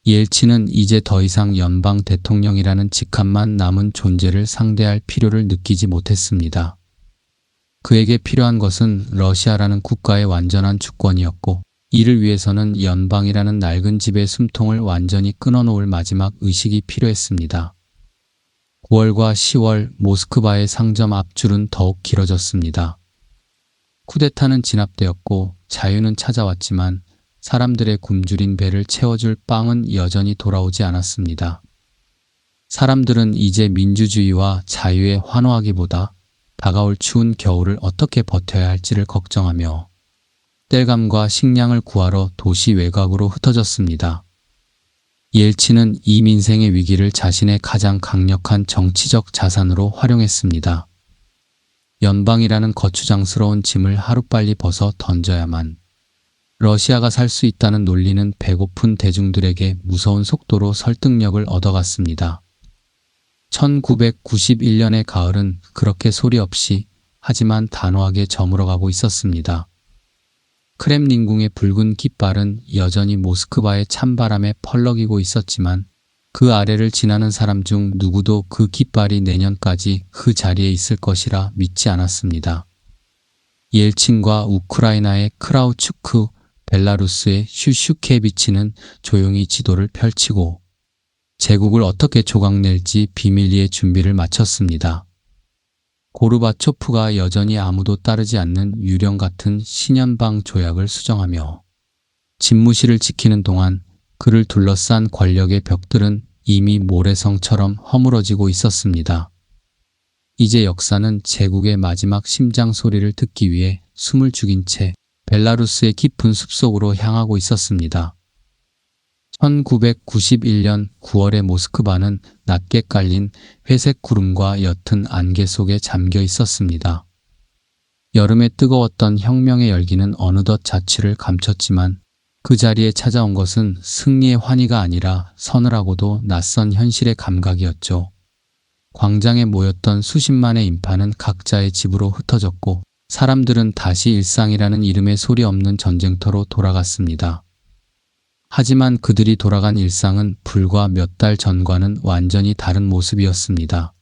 옐친은 이제 더 이상 연방 대통령이라는 직함만 남은 존재를 상대할 필요를 느끼지 못했습니다. 그에게 필요한 것은 러시아라는 국가의 완전한 주권이었고 이를 위해서는 연방이라는 낡은 집의 숨통을 완전히 끊어놓을 마지막 의식이 필요했습니다. 9월과 10월 모스크바의 상점 앞줄은 더욱 길어졌습니다. 쿠데타는 진압되었고 자유는 찾아왔지만 사람들의 굶주린 배를 채워줄 빵은 여전히 돌아오지 않았습니다. 사람들은 이제 민주주의와 자유에 환호하기보다 다가올 추운 겨울을 어떻게 버텨야 할지를 걱정하며 땔감과 식량을 구하러 도시 외곽으로 흩어졌습니다. 옐친은 이 민생의 위기를 자신의 가장 강력한 정치적 자산으로 활용했습니다. 연방이라는 거추장스러운 짐을 하루빨리 벗어 던져야만 러시아가 살 수 있다는 논리는 배고픈 대중들에게 무서운 속도로 설득력을 얻어갔습니다. 1991년의 가을은 그렇게 소리 없이 하지만 단호하게 저물어가고 있었습니다. 크렘린궁의 붉은 깃발은 여전히 모스크바의 찬바람에 펄럭이고 있었지만 그 아래를 지나는 사람 중 누구도 그 깃발이 내년까지 그 자리에 있을 것이라 믿지 않았습니다. 옐친과 우크라이나의 크라우추크, 벨라루스의 슈슈케비치는 조용히 지도를 펼치고 제국을 어떻게 조각낼지 비밀리에 준비를 마쳤습니다. 고르바초프가 여전히 아무도 따르지 않는 유령 같은 신연방 조약을 수정하며 집무실을 지키는 동안 그를 둘러싼 권력의 벽들은 이미 모래성처럼 허물어지고 있었습니다. 이제 역사는 제국의 마지막 심장 소리를 듣기 위해 숨을 죽인 채 벨라루스의 깊은 숲속으로 향하고 있었습니다. 1991년 9월의 모스크바는 낮게 깔린 회색 구름과 옅은 안개 속에 잠겨 있었습니다. 여름에 뜨거웠던 혁명의 열기는 어느덧 자취를 감췄지만 그 자리에 찾아온 것은 승리의 환희가 아니라 서늘하고도 낯선 현실의 감각이었죠. 광장에 모였던 수십만의 인파는 각자의 집으로 흩어졌고 사람들은 다시 일상이라는 이름의 소리 없는 전쟁터로 돌아갔습니다. 하지만 그들이 돌아간 일상은 불과 몇 달 전과는 완전히 다른 모습이었습니다.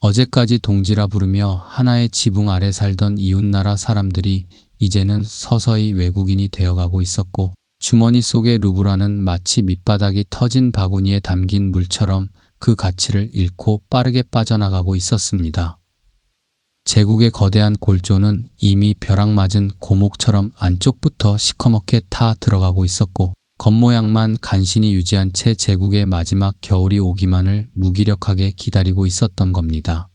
어제까지 동지라 부르며 하나의 지붕 아래 살던 이웃나라 사람들이 이제는 서서히 외국인이 되어가고 있었고 주머니 속의 루브라는 마치 밑바닥이 터진 바구니에 담긴 물처럼 그 가치를 잃고 빠르게 빠져나가고 있었습니다. 제국의 거대한 골조는 이미 벼락 맞은 고목처럼 안쪽부터 시커멓게 타 들어가고 있었고 겉모양만 간신히 유지한 채 제국의 마지막 겨울이 오기만을 무기력하게 기다리고 있었던 겁니다.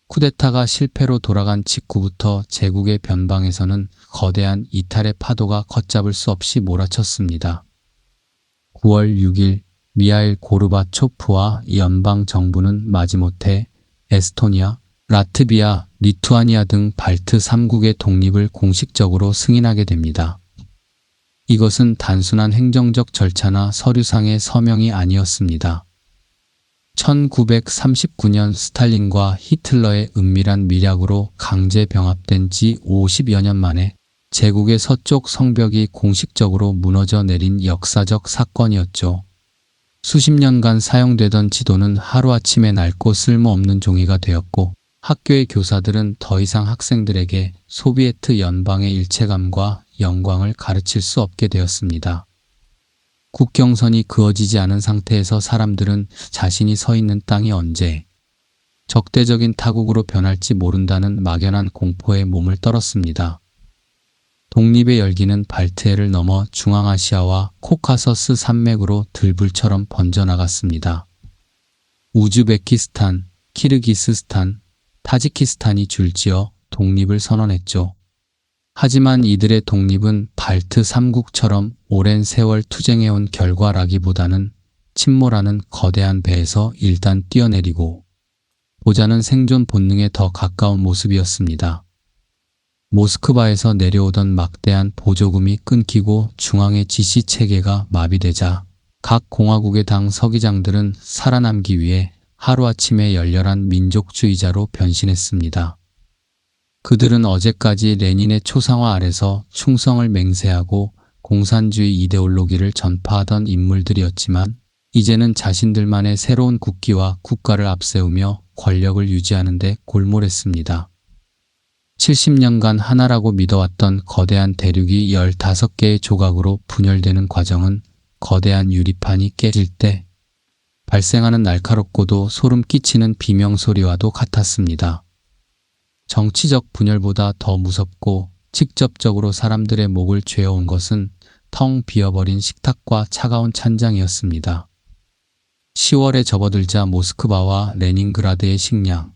쿠데타가 실패로 돌아간 직후부터 제국의 변방에서는 거대한 이탈의 파도가 걷잡을 수 없이 몰아쳤습니다. 9월 6일 미하일 고르바초프와 연방 정부는 마지못해 에스토니아, 라트비아, 리투아니아 등 발트 3국의 독립을 공식적으로 승인하게 됩니다. 이것은 단순한 행정적 절차나 서류상의 서명이 아니었습니다. 1939년 스탈린과 히틀러의 은밀한 밀약으로 강제 병합된 지 50여 년 만에 제국의 서쪽 성벽이 공식적으로 무너져 내린 역사적 사건이었죠. 수십 년간 사용되던 지도는 하루아침에 낡고 쓸모없는 종이가 되었고 학교의 교사들은 더 이상 학생들에게 소비에트 연방의 일체감과 영광을 가르칠 수 없게 되었습니다. 국경선이 그어지지 않은 상태에서 사람들은 자신이 서 있는 땅이 언제 적대적인 타국으로 변할지 모른다는 막연한 공포에 몸을 떨었습니다. 독립의 열기는 발트해를 넘어 중앙아시아와 코카서스 산맥으로 들불처럼 번져나갔습니다. 우즈베키스탄, 키르기스스탄, 타지키스탄이 줄지어 독립을 선언했죠. 하지만 이들의 독립은 발트 3국처럼 오랜 세월 투쟁해온 결과라기보다는 침몰하는 거대한 배에서 일단 뛰어내리고 보자는 생존 본능에 더 가까운 모습이었습니다. 모스크바에서 내려오던 막대한 보조금이 끊기고 중앙의 지시체계가 마비되자 각 공화국의 당 서기장들은 살아남기 위해 하루아침에 열렬한 민족주의자로 변신했습니다. 그들은 어제까지 레닌의 초상화 아래서 충성을 맹세하고 공산주의 이데올로기를 전파하던 인물들이었지만 이제는 자신들만의 새로운 국기와 국가를 앞세우며 권력을 유지하는 데 골몰했습니다. 70년간 하나라고 믿어왔던 거대한 대륙이 15개의 조각으로 분열되는 과정은 거대한 유리판이 깨질 때 발생하는 날카롭고도 소름 끼치는 비명소리와도 같았습니다. 정치적 분열보다 더 무섭고 직접적으로 사람들의 목을 죄어온 것은 텅 비어버린 식탁과 차가운 찬장이었습니다. 10월에 접어들자 모스크바와 레닌그라드의 식량,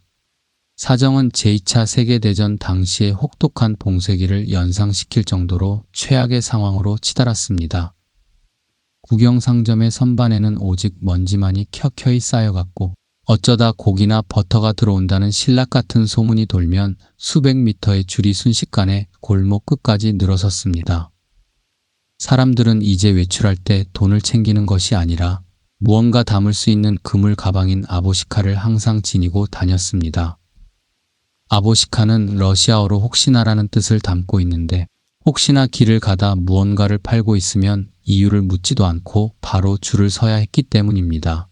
사정은 제2차 세계대전 당시의 혹독한 봉쇄기를 연상시킬 정도로 최악의 상황으로 치달았습니다. 국영 상점의 선반에는 오직 먼지만이 켜켜이 쌓여갔고 어쩌다 고기나 버터가 들어온다는 신락 같은 소문이 돌면 수백 미터의 줄이 순식간에 골목 끝까지 늘어섰습니다. 사람들은 이제 외출할 때 돈을 챙기는 것이 아니라 무언가 담을 수 있는 그물 가방인 아보시카를 항상 지니고 다녔습니다. 아보시카는 러시아어로 혹시나라는 뜻을 담고 있는데 혹시나 길을 가다 무언가를 팔고 있으면 이유를 묻지도 않고 바로 줄을 서야 했기 때문입니다.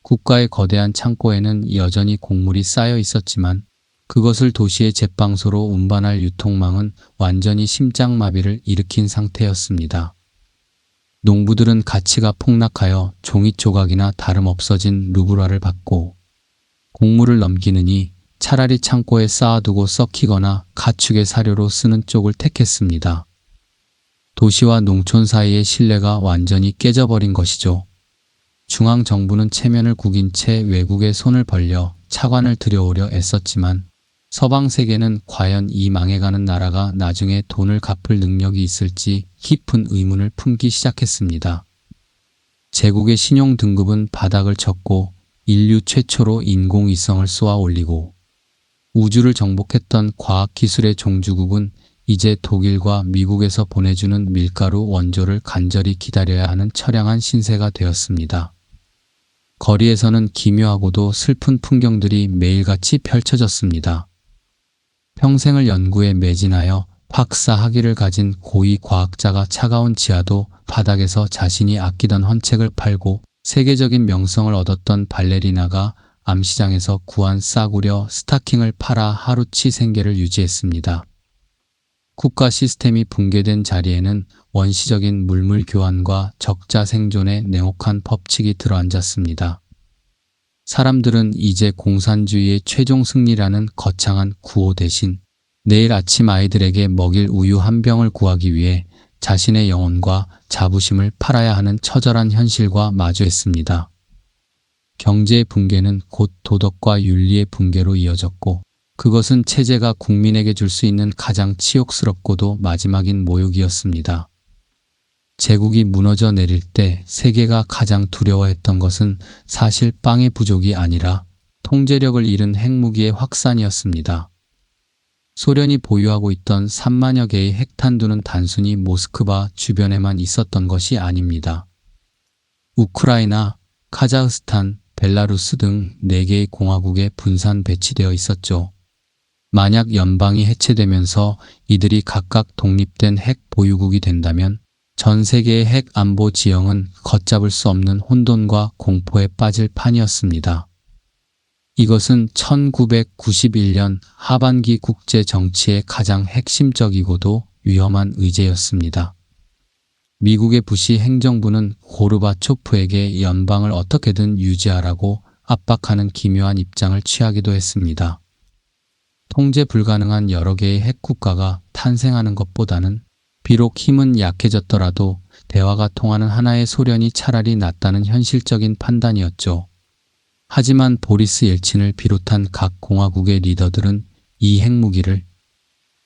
국가의 거대한 창고에는 여전히 곡물이 쌓여 있었지만 그것을 도시의 제빵소로 운반할 유통망은 완전히 심장마비를 일으킨 상태였습니다. 농부들은 가치가 폭락하여 종잇 조각이나 다름없어진 루브라를 받고 곡물을 넘기느니 차라리 창고에 쌓아두고 썩히거나 가축의 사료로 쓰는 쪽을 택했습니다. 도시와 농촌 사이의 신뢰가 완전히 깨져버린 것이죠. 중앙정부는 체면을 구긴 채 외국에 손을 벌려 차관을 들여오려 애썼지만 서방 세계는 과연 이 망해가는 나라가 나중에 돈을 갚을 능력이 있을지 깊은 의문을 품기 시작했습니다. 제국의 신용 등급은 바닥을 쳤고 인류 최초로 인공위성을 쏘아 올리고 우주를 정복했던 과학기술의 종주국은 이제 독일과 미국에서 보내주는 밀가루 원조를 간절히 기다려야 하는 처량한 신세가 되었습니다. 거리에서는 기묘하고도 슬픈 풍경들이 매일같이 펼쳐졌습니다. 평생을 연구에 매진하여 박사 학위를 가진 고위 과학자가 차가운 지하도 바닥에서 자신이 아끼던 헌책을 팔고 세계적인 명성을 얻었던 발레리나가 암시장에서 구한 싸구려 스타킹을 팔아 하루치 생계를 유지했습니다. 국가 시스템이 붕괴된 자리에는 원시적인 물물 교환과 적자 생존의 냉혹한 법칙이 들어앉았습니다. 사람들은 이제 공산주의의 최종 승리라는 거창한 구호 대신 내일 아침 아이들에게 먹일 우유 한 병을 구하기 위해 자신의 영혼과 자부심을 팔아야 하는 처절한 현실과 마주했습니다. 경제의 붕괴는 곧 도덕과 윤리의 붕괴로 이어졌고 그것은 체제가 국민에게 줄 수 있는 가장 치욕스럽고도 마지막인 모욕이었습니다. 제국이 무너져 내릴 때 세계가 가장 두려워했던 것은 사실 빵의 부족이 아니라 통제력을 잃은 핵무기의 확산이었습니다. 소련이 보유하고 있던 3만여 개의 핵탄두는 단순히 모스크바 주변에만 있었던 것이 아닙니다. 우크라이나, 카자흐스탄, 벨라루스 등 4개의 공화국에 분산 배치되어 있었죠. 만약 연방이 해체되면서 이들이 각각 독립된 핵 보유국이 된다면 전 세계의 핵 안보 지형은 걷잡을 수 없는 혼돈과 공포에 빠질 판이었습니다. 이것은 1991년 하반기 국제 정치의 가장 핵심적이고도 위험한 의제였습니다. 미국의 부시 행정부는 고르바초프에게 연방을 어떻게든 유지하라고 압박하는 기묘한 입장을 취하기도 했습니다. 통제 불가능한 여러 개의 핵국가가 탄생하는 것보다는 비록 힘은 약해졌더라도 대화가 통하는 하나의 소련이 차라리 낫다는 현실적인 판단이었죠. 하지만 보리스 옐친을 비롯한 각 공화국의 리더들은 이 핵무기를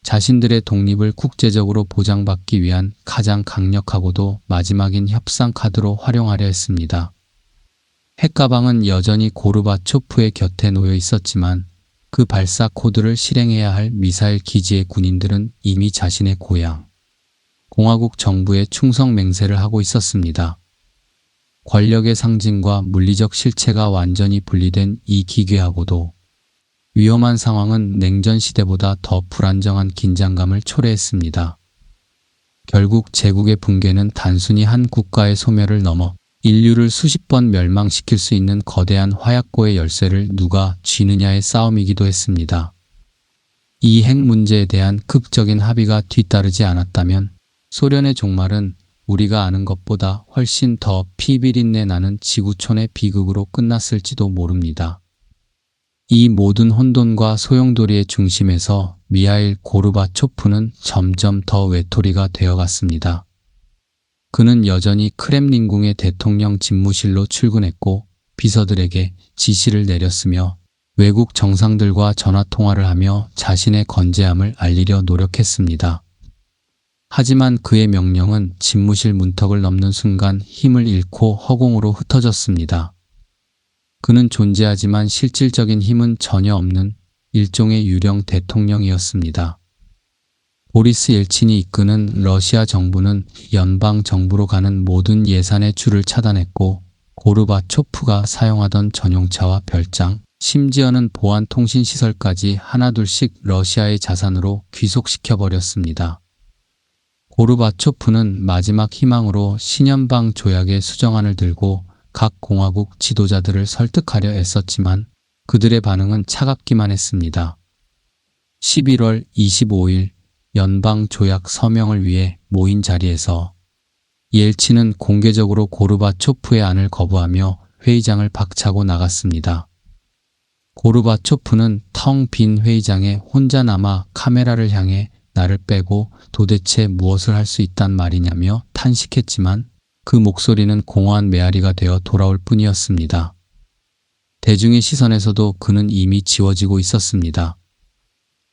자신들의 독립을 국제적으로 보장받기 위한 가장 강력하고도 마지막인 협상 카드로 활용하려 했습니다. 핵가방은 여전히 고르바초프의 곁에 놓여 있었지만 그 발사 코드를 실행해야 할 미사일 기지의 군인들은 이미 자신의 고향, 공화국 정부에 충성 맹세를 하고 있었습니다. 권력의 상징과 물리적 실체가 완전히 분리된 이 기괴하고도 위험한 상황은 냉전 시대보다 더 불안정한 긴장감을 초래했습니다. 결국 제국의 붕괴는 단순히 한 국가의 소멸을 넘어 인류를 수십 번 멸망시킬 수 있는 거대한 화약고의 열쇠를 누가 쥐느냐의 싸움이기도 했습니다. 이 핵 문제에 대한 극적인 합의가 뒤따르지 않았다면 소련의 종말은 우리가 아는 것보다 훨씬 더 피비린내 나는 지구촌의 비극으로 끝났을지도 모릅니다. 이 모든 혼돈과 소용돌이의 중심에서 미하일 고르바초프는 점점 더 외톨이가 되어갔습니다. 그는 여전히 크렘린궁의 대통령 집무실로 출근했고 비서들에게 지시를 내렸으며 외국 정상들과 전화통화를 하며 자신의 건재함을 알리려 노력했습니다. 하지만 그의 명령은 집무실 문턱을 넘는 순간 힘을 잃고 허공으로 흩어졌습니다. 그는 존재하지만 실질적인 힘은 전혀 없는 일종의 유령 대통령이었습니다. 보리스 옐친이 이끄는 러시아 정부는 연방 정부로 가는 모든 예산의 줄을 차단했고 고르바초프가 사용하던 전용차와 별장, 심지어는 보안 통신 시설까지 하나둘씩 러시아의 자산으로 귀속시켜버렸습니다. 고르바초프는 마지막 희망으로 신연방 조약의 수정안을 들고 각 공화국 지도자들을 설득하려 애썼지만 그들의 반응은 차갑기만 했습니다. 11월 25일 연방 조약 서명을 위해 모인 자리에서 옐친은 공개적으로 고르바초프의 안을 거부하며 회의장을 박차고 나갔습니다. 고르바초프는 텅 빈 회의장에 혼자 남아 카메라를 향해 나를 빼고 도대체 무엇을 할 수 있단 말이냐며 탄식했지만 그 목소리는 공허한 메아리가 되어 돌아올 뿐이었습니다. 대중의 시선에서도 그는 이미 지워지고 있었습니다.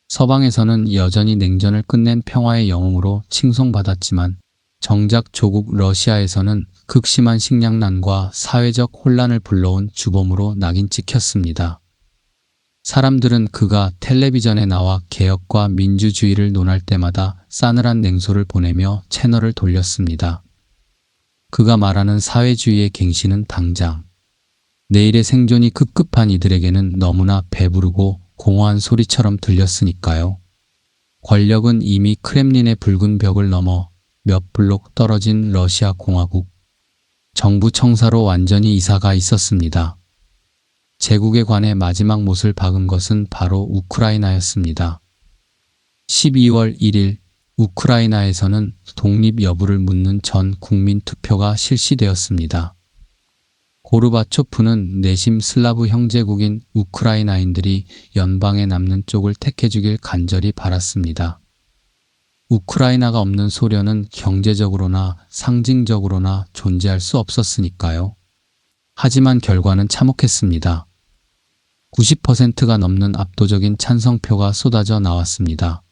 서방에서는 여전히 냉전을 끝낸 평화의 영웅으로 칭송받았지만 정작 조국 러시아에서는 극심한 식량난과 사회적 혼란을 불러온 주범으로 낙인 찍혔습니다. 사람들은 그가 텔레비전에 나와 개혁과 민주주의를 논할 때마다 싸늘한 냉소를 보내며 채널을 돌렸습니다. 그가 말하는 사회주의의 갱신은 당장 내일의 생존이 급급한 이들에게는 너무나 배부르고 공허한 소리처럼 들렸으니까요. 권력은 이미 크렘린의 붉은 벽을 넘어 몇 블록 떨어진 러시아 공화국 정부 청사로 완전히 이사가 있었습니다. 제국에 관해 마지막 못을 박은 것은 바로 우크라이나였습니다. 12월 1일 우크라이나에서는 독립 여부를 묻는 전 국민 투표가 실시되었습니다. 고르바초프는 내심 슬라브 형제국인 우크라이나인들이 연방에 남는 쪽을 택해주길 간절히 바랐습니다. 우크라이나가 없는 소련은 경제적으로나 상징적으로나 존재할 수 없었으니까요. 하지만 결과는 참혹했습니다. 90%가 넘는 압도적인 찬성표가 쏟아져 나왔습니다.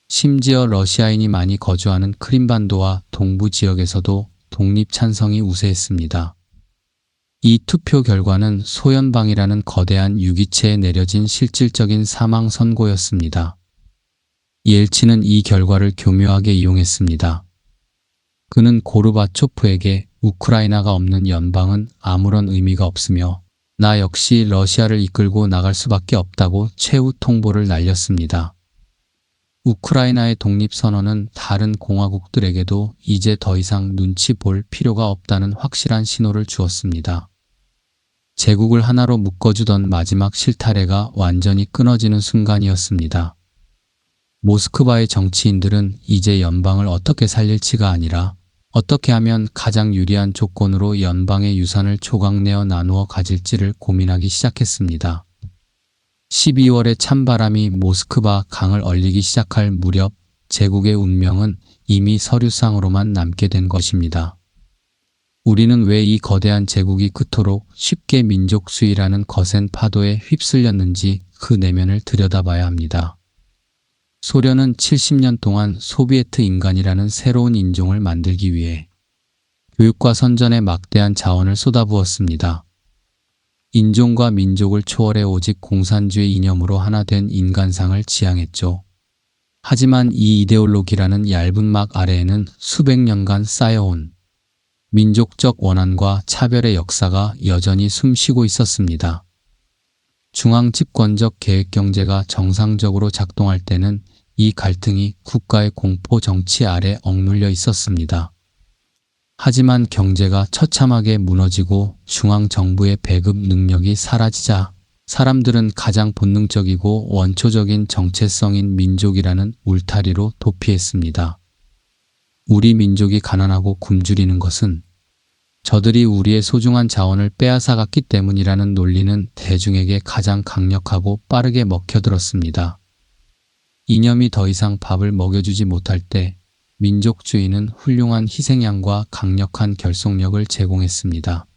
심지어 러시아인이 많이 거주하는 크림반도와 동부 지역에서도 독립 찬성이 우세했습니다. 이 투표 결과는 소연방이라는 거대한 유기체에 내려진 실질적인 사망 선고였습니다. 옐친은 이 결과를 교묘하게 이용했습니다. 그는 고르바초프에게 우크라이나가 없는 연방은 아무런 의미가 없으며 나 역시 러시아를 이끌고 나갈 수밖에 없다고 최후 통보를 날렸습니다. 우크라이나의 독립선언은 다른 공화국들에게도 이제 더 이상 눈치 볼 필요가 없다는 확실한 신호를 주었습니다. 제국을 하나로 묶어주던 마지막 실타래가 완전히 끊어지는 순간이었습니다. 모스크바의 정치인들은 이제 연방을 어떻게 살릴지가 아니라 어떻게 하면 가장 유리한 조건으로 연방의 유산을 조각내어 나누어 가질지를 고민하기 시작했습니다. 12월의 찬바람이 모스크바 강을 얼리기 시작할 무렵 제국의 운명은 이미 서류상으로만 남게 된 것입니다. 우리는 왜 이 거대한 제국이 그토록 쉽게 민족주의라는 거센 파도에 휩쓸렸는지 그 내면을 들여다봐야 합니다. 소련은 70년 동안 소비에트 인간이라는 새로운 인종을 만들기 위해 교육과 선전에 막대한 자원을 쏟아부었습니다. 인종과 민족을 초월해 오직 공산주의 이념으로 하나 된 인간상을 지향했죠. 하지만 이 이데올로기라는 얇은 막 아래에는 수백 년간 쌓여온 민족적 원한과 차별의 역사가 여전히 숨쉬고 있었습니다. 중앙 집권적 계획경제가 정상적으로 작동할 때는 이 갈등이 국가의 공포 정치 아래 억눌려 있었습니다. 하지만 경제가 처참하게 무너지고 중앙정부의 배급 능력이 사라지자 사람들은 가장 본능적이고 원초적인 정체성인 민족이라는 울타리로 도피했습니다. 우리 민족이 가난하고 굶주리는 것은 저들이 우리의 소중한 자원을 빼앗아갔기 때문이라는 논리는 대중에게 가장 강력하고 빠르게 먹혀들었습니다. 이념이 더 이상 밥을 먹여주지 못할 때 민족주의는 훌륭한 희생양과 강력한 결속력을 제공했습니다.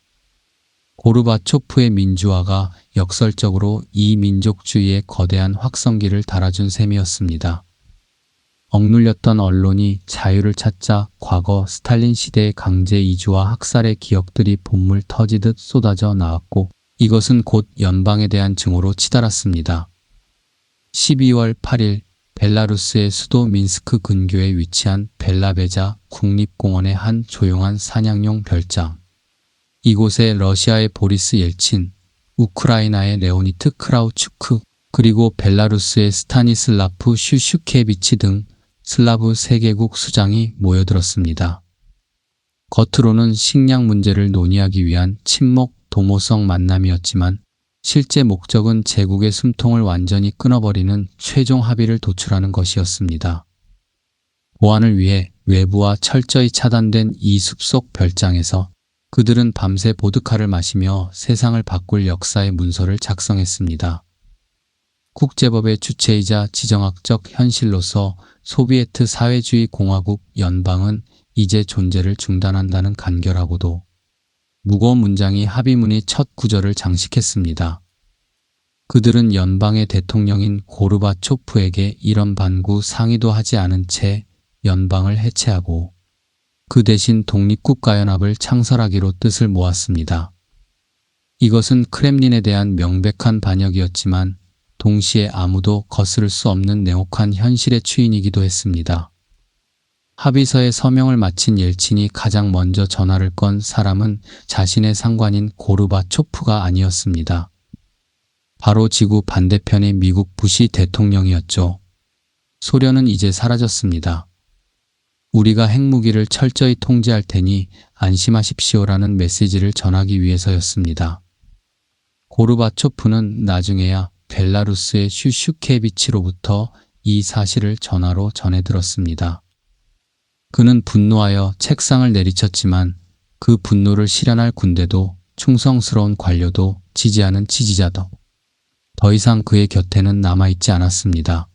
고르바초프의 민주화가 역설적으로 이 민족주의의 거대한 확성기를 달아준 셈이었습니다. 억눌렸던 언론이 자유를 찾자 과거 스탈린 시대의 강제 이주와 학살의 기억들이 본물 터지듯 쏟아져 나왔고 이것은 곧 연방에 대한 증오로 치달았습니다. 12월 8일 벨라루스의 수도 민스크 근교에 위치한 벨라베자 국립공원의 한 조용한 사냥용 별장. 이곳에 러시아의 보리스 옐친, 우크라이나의 레오니트 크라우추크, 그리고 벨라루스의 스타니슬라프 슈슈케비치 등 슬라브 3개국 수장이 모여들었습니다. 겉으로는 식량 문제를 논의하기 위한 친목 도모성 만남이었지만 실제 목적은 제국의 숨통을 완전히 끊어버리는 최종 합의를 도출하는 것이었습니다. 보안을 위해 외부와 철저히 차단된 이 숲속 별장에서 그들은 밤새 보드카를 마시며 세상을 바꿀 역사의 문서를 작성했습니다. 국제법의 주체이자 지정학적 현실로서 소비에트 사회주의 공화국 연방은 이제 존재를 중단한다는 간결하고도 무거운 문장이 합의문의 첫 구절을 장식했습니다. 그들은 연방의 대통령인 고르바초프에게 이런 반구 상의도 하지 않은 채 연방을 해체하고 그 대신 독립국가연합을 창설하기로 뜻을 모았습니다. 이것은 크렘린에 대한 명백한 반역이었지만 동시에 아무도 거스를 수 없는 냉혹한 현실의 추인이기도 했습니다. 합의서의 서명을 마친 옐친이 가장 먼저 전화를 건 사람은 자신의 상관인 고르바초프가 아니었습니다. 바로 지구 반대편의 미국 부시 대통령이었죠. 소련은 이제 사라졌습니다. 우리가 핵무기를 철저히 통제할 테니 안심하십시오라는 메시지를 전하기 위해서였습니다. 고르바초프는 나중에야 벨라루스의 슈슈케비치로부터 이 사실을 전화로 전해 들었습니다. 그는 분노하여 책상을 내리쳤지만 그 분노를 실현할 군대도 충성스러운 관료도 지지하는 지지자도 더 이상 그의 곁에는 남아있지 않았습니다.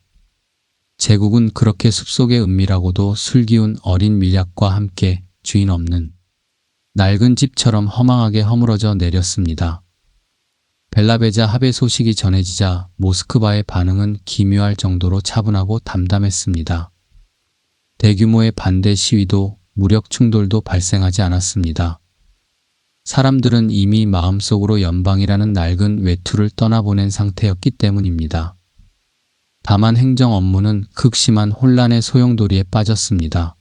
제국은 그렇게 숲속의 은밀하고도 슬기운 어린 밀약과 함께 주인 없는 낡은 집처럼 허망하게 허물어져 내렸습니다. 벨라베자 합의 소식이 전해지자 모스크바의 반응은 기묘할 정도로 차분하고 담담했습니다. 대규모의 반대 시위도 무력 충돌도 발생하지 않았습니다. 사람들은 이미 마음속으로 연방이라는 낡은 외투를 떠나보낸 상태였기 때문입니다. 다만 행정 업무는 극심한 혼란의 소용돌이에 빠졌습니다.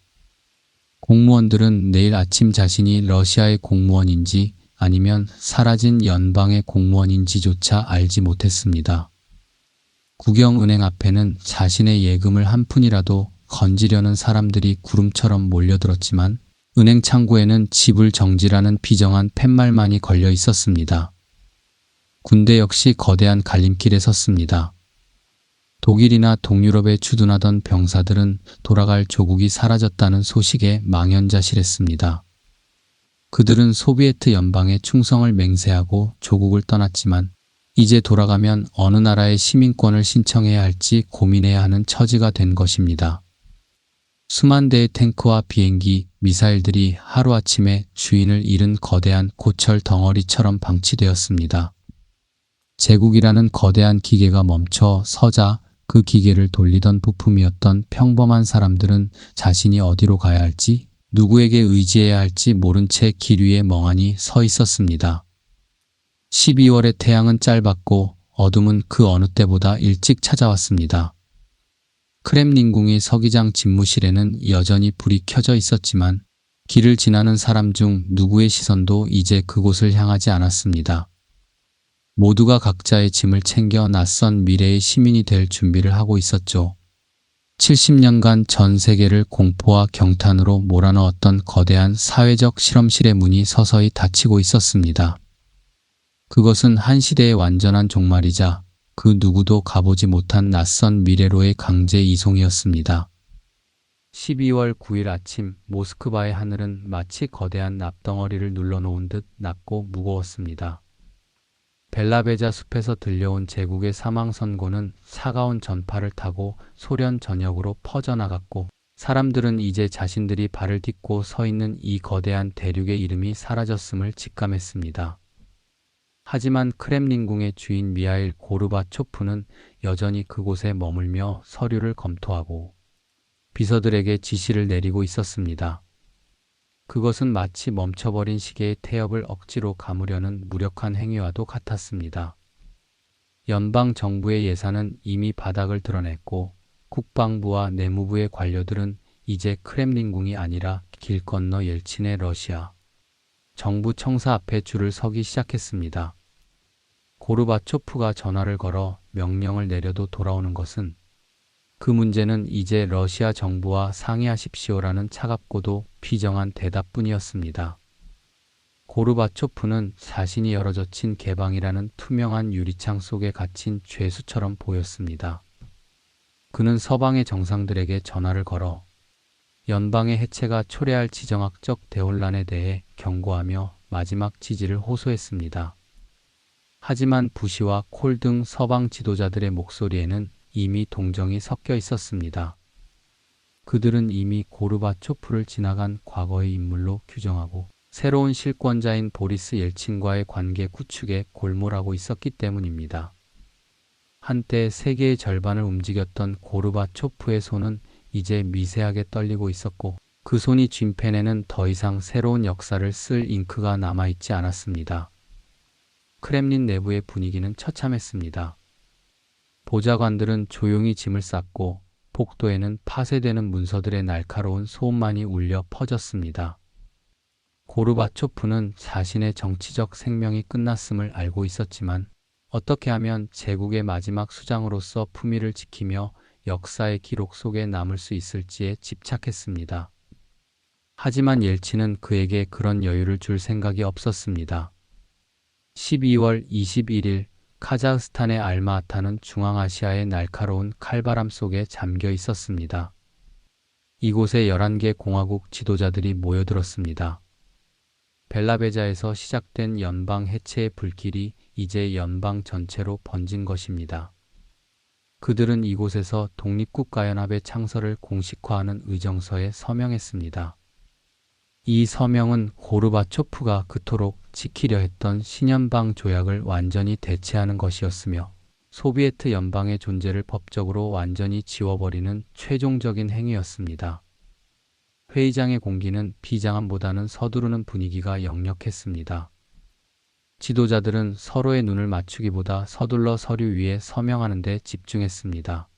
공무원들은 내일 아침 자신이 러시아의 공무원인지 아니면 사라진 연방의 공무원인지조차 알지 못했습니다. 국영은행 앞에는 자신의 예금을 한 푼이라도 건지려는 사람들이 구름처럼 몰려들었지만 은행 창구에는 지불 정지라는 비정한 팻말만이 걸려 있었습니다. 군대 역시 거대한 갈림길에 섰습니다. 독일이나 동유럽에 주둔하던 병사들은 돌아갈 조국이 사라졌다는 소식에 망연자실했습니다. 그들은 소비에트 연방에 충성을 맹세하고 조국을 떠났지만 이제 돌아가면 어느 나라의 시민권을 신청해야 할지 고민해야 하는 처지가 된 것입니다. 수만 대의 탱크와 비행기, 미사일들이 하루아침에 주인을 잃은 거대한 고철 덩어리처럼 방치되었습니다. 제국이라는 거대한 기계가 멈춰 서자 그 기계를 돌리던 부품이었던 평범한 사람들은 자신이 어디로 가야 할지, 누구에게 의지해야 할지 모른 채 길 위에 멍하니 서 있었습니다. 12월의 태양은 짧았고 어둠은 그 어느 때보다 일찍 찾아왔습니다. 크렘린궁의 서기장 집무실에는 여전히 불이 켜져 있었지만 길을 지나는 사람 중 누구의 시선도 이제 그곳을 향하지 않았습니다. 모두가 각자의 짐을 챙겨 낯선 미래의 시민이 될 준비를 하고 있었죠. 70년간 전 세계를 공포와 경탄으로 몰아넣었던 거대한 사회적 실험실의 문이 서서히 닫히고 있었습니다. 그것은 한 시대의 완전한 종말이자 그 누구도 가보지 못한 낯선 미래로의 강제 이송이었습니다. 12월 9일 아침 모스크바의 하늘은 마치 거대한 납덩어리를 눌러놓은 듯 낮고 무거웠습니다. 벨라베자 숲에서 들려온 제국의 사망 선고는 차가운 전파를 타고 소련 전역으로 퍼져나갔고 사람들은 이제 자신들이 발을 딛고 서 있는 이 거대한 대륙의 이름이 사라졌음을 직감했습니다. 하지만 크렘린궁의 주인 미하일 고르바초프는 여전히 그곳에 머물며 서류를 검토하고 비서들에게 지시를 내리고 있었습니다. 그것은 마치 멈춰버린 시계의 태엽을 억지로 감으려는 무력한 행위와도 같았습니다. 연방 정부의 예산은 이미 바닥을 드러냈고 국방부와 내무부의 관료들은 이제 크렘린궁이 아니라 길 건너 옐친의 러시아 정부 청사 앞에 줄을 서기 시작했습니다. 고르바초프가 전화를 걸어 명령을 내려도 돌아오는 것은 그 문제는 이제 러시아 정부와 상의하십시오라는 차갑고도 비정한 대답뿐이었습니다. 고르바초프는 자신이 열어젖힌 개방이라는 투명한 유리창 속에 갇힌 죄수처럼 보였습니다. 그는 서방의 정상들에게 전화를 걸어 연방의 해체가 초래할 지정학적 대혼란에 대해 경고하며 마지막 지지를 호소했습니다. 하지만 부시와 콜 등 서방 지도자들의 목소리에는 이미 동정이 섞여 있었습니다. 그들은 이미 고르바초프를 지나간 과거의 인물로 규정하고 새로운 실권자인 보리스 옐친과의 관계 구축에 골몰하고 있었기 때문입니다. 한때 세계의 절반을 움직였던 고르바초프의 손은 이제 미세하게 떨리고 있었고 그 손이 쥔 펜에는 더 이상 새로운 역사를 쓸 잉크가 남아있지 않았습니다. 크렘린 내부의 분위기는 처참했습니다. 보좌관들은 조용히 짐을 쌌고 복도에는 파쇄되는 문서들의 날카로운 소음만이 울려 퍼졌습니다. 고르바초프는 자신의 정치적 생명이 끝났음을 알고 있었지만 어떻게 하면 제국의 마지막 수장으로서 품위를 지키며 역사의 기록 속에 남을 수 있을지에 집착했습니다. 하지만 옐친은 그에게 그런 여유를 줄 생각이 없었습니다. 12월 21일 카자흐스탄의 알마아타는 중앙아시아의 날카로운 칼바람 속에 잠겨 있었습니다. 이곳에 11개 공화국 지도자들이 모여들었습니다. 벨라베자에서 시작된 연방 해체의 불길이 이제 연방 전체로 번진 것입니다. 그들은 이곳에서 독립국가연합의 창설을 공식화하는 의정서에 서명했습니다. 이 서명은 고르바초프가 그토록 지키려 했던 신연방 조약을 완전히 대체하는 것이었으며 소비에트 연방의 존재를 법적으로 완전히 지워버리는 최종적인 행위였습니다. 회의장의 공기는 비장함보다는 서두르는 분위기가 역력했습니다. 지도자들은 서로의 눈을 맞추기보다 서둘러 서류 위에 서명하는 데 집중했습니다.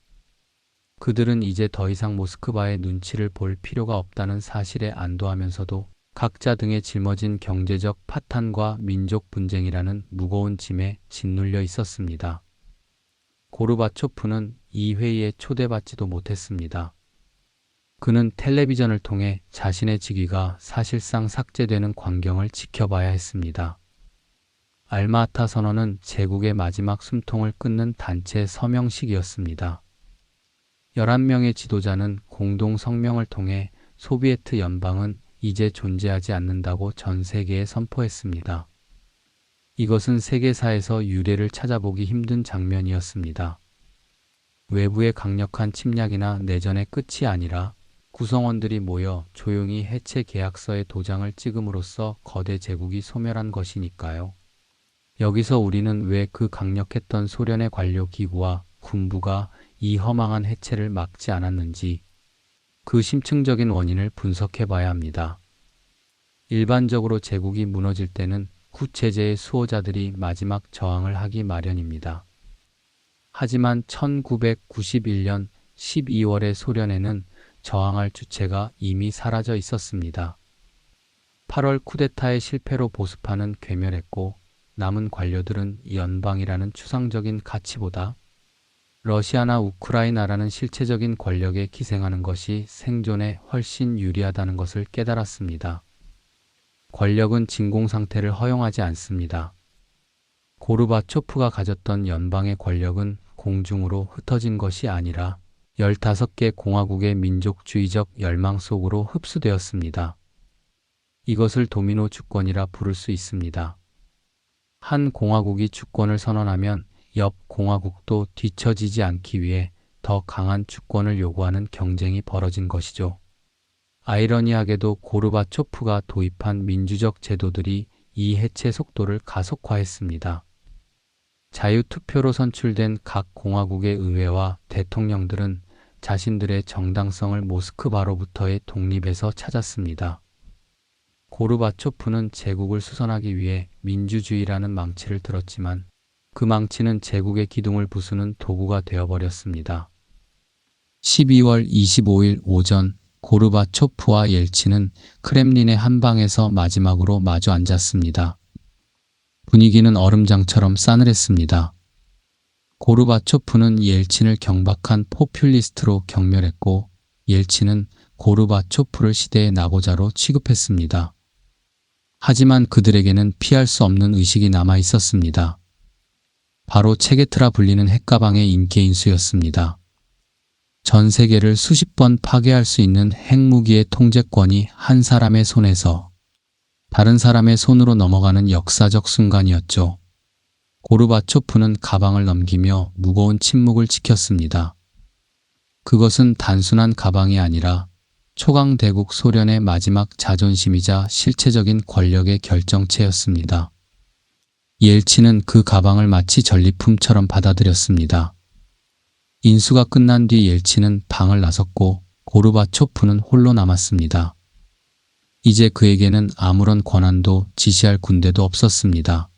그들은 이제 더 이상 모스크바의 눈치를 볼 필요가 없다는 사실에 안도하면서도 각자 등에 짊어진 경제적 파탄과 민족 분쟁이라는 무거운 짐에 짓눌려 있었습니다. 고르바초프는 이 회의에 초대받지도 못했습니다. 그는 텔레비전을 통해 자신의 직위가 사실상 삭제되는 광경을 지켜봐야 했습니다. 알마아타 선언은 제국의 마지막 숨통을 끊는 단체 서명식이었습니다. 11명의 지도자는 공동 성명을 통해 소비에트 연방은 이제 존재하지 않는다고 전 세계에 선포했습니다. 이것은 세계사에서 유례를 찾아보기 힘든 장면이었습니다. 외부의 강력한 침략이나 내전의 끝이 아니라 구성원들이 모여 조용히 해체 계약서에 도장을 찍음으로써 거대 제국이 소멸한 것이니까요. 여기서 우리는 왜 그 강력했던 소련의 관료 기구와 군부가 이 허망한 해체를 막지 않았는지 그 심층적인 원인을 분석해 봐야 합니다. 일반적으로 제국이 무너질 때는 구체제의 수호자들이 마지막 저항을 하기 마련입니다. 하지만 1991년 12월의 소련에는 저항할 주체가 이미 사라져 있었습니다. 8월 쿠데타의 실패로 보수파는 괴멸했고 남은 관료들은 연방이라는 추상적인 가치보다 러시아나 우크라이나라는 실체적인 권력에 기생하는 것이 생존에 훨씬 유리하다는 것을 깨달았습니다. 권력은 진공 상태를 허용하지 않습니다. 고르바초프가 가졌던 연방의 권력은 공중으로 흩어진 것이 아니라 15개 공화국의 민족주의적 열망 속으로 흡수되었습니다. 이것을 도미노 주권이라 부를 수 있습니다. 한 공화국이 주권을 선언하면 옆 공화국도 뒤처지지 않기 위해 더 강한 주권을 요구하는 경쟁이 벌어진 것이죠. 아이러니하게도 고르바초프가 도입한 민주적 제도들이 이 해체 속도를 가속화했습니다. 자유투표로 선출된 각 공화국의 의회와 대통령들은 자신들의 정당성을 모스크바로부터의 독립에서 찾았습니다. 고르바초프는 제국을 수선하기 위해 민주주의라는 망치를 들었지만 그 망치는 제국의 기둥을 부수는 도구가 되어버렸습니다. 12월 25일 오전 고르바초프와 옐친은 크렘린의 한방에서 마지막으로 마주 앉았습니다. 분위기는 얼음장처럼 싸늘했습니다. 고르바초프는 옐친을 경박한 포퓰리스트로 경멸했고 옐친은 고르바초프를 시대의 낙오자로 취급했습니다. 하지만 그들에게는 피할 수 없는 의식이 남아 있었습니다. 바로 체게트라 불리는 핵가방의 인기인수였습니다. 전 세계를 수십 번 파괴할 수 있는 핵무기의 통제권이 한 사람의 손에서 다른 사람의 손으로 넘어가는 역사적 순간이었죠. 고르바초프는 가방을 넘기며 무거운 침묵을 지켰습니다. 그것은 단순한 가방이 아니라 초강대국 소련의 마지막 자존심이자 실체적인 권력의 결정체였습니다. 옐친은 그 가방을 마치 전리품처럼 받아들였습니다. 인수가 끝난 뒤 옐친은 방을 나섰고 고르바초프는 홀로 남았습니다. 이제 그에게는 아무런 권한도 지시할 군대도 없었습니다.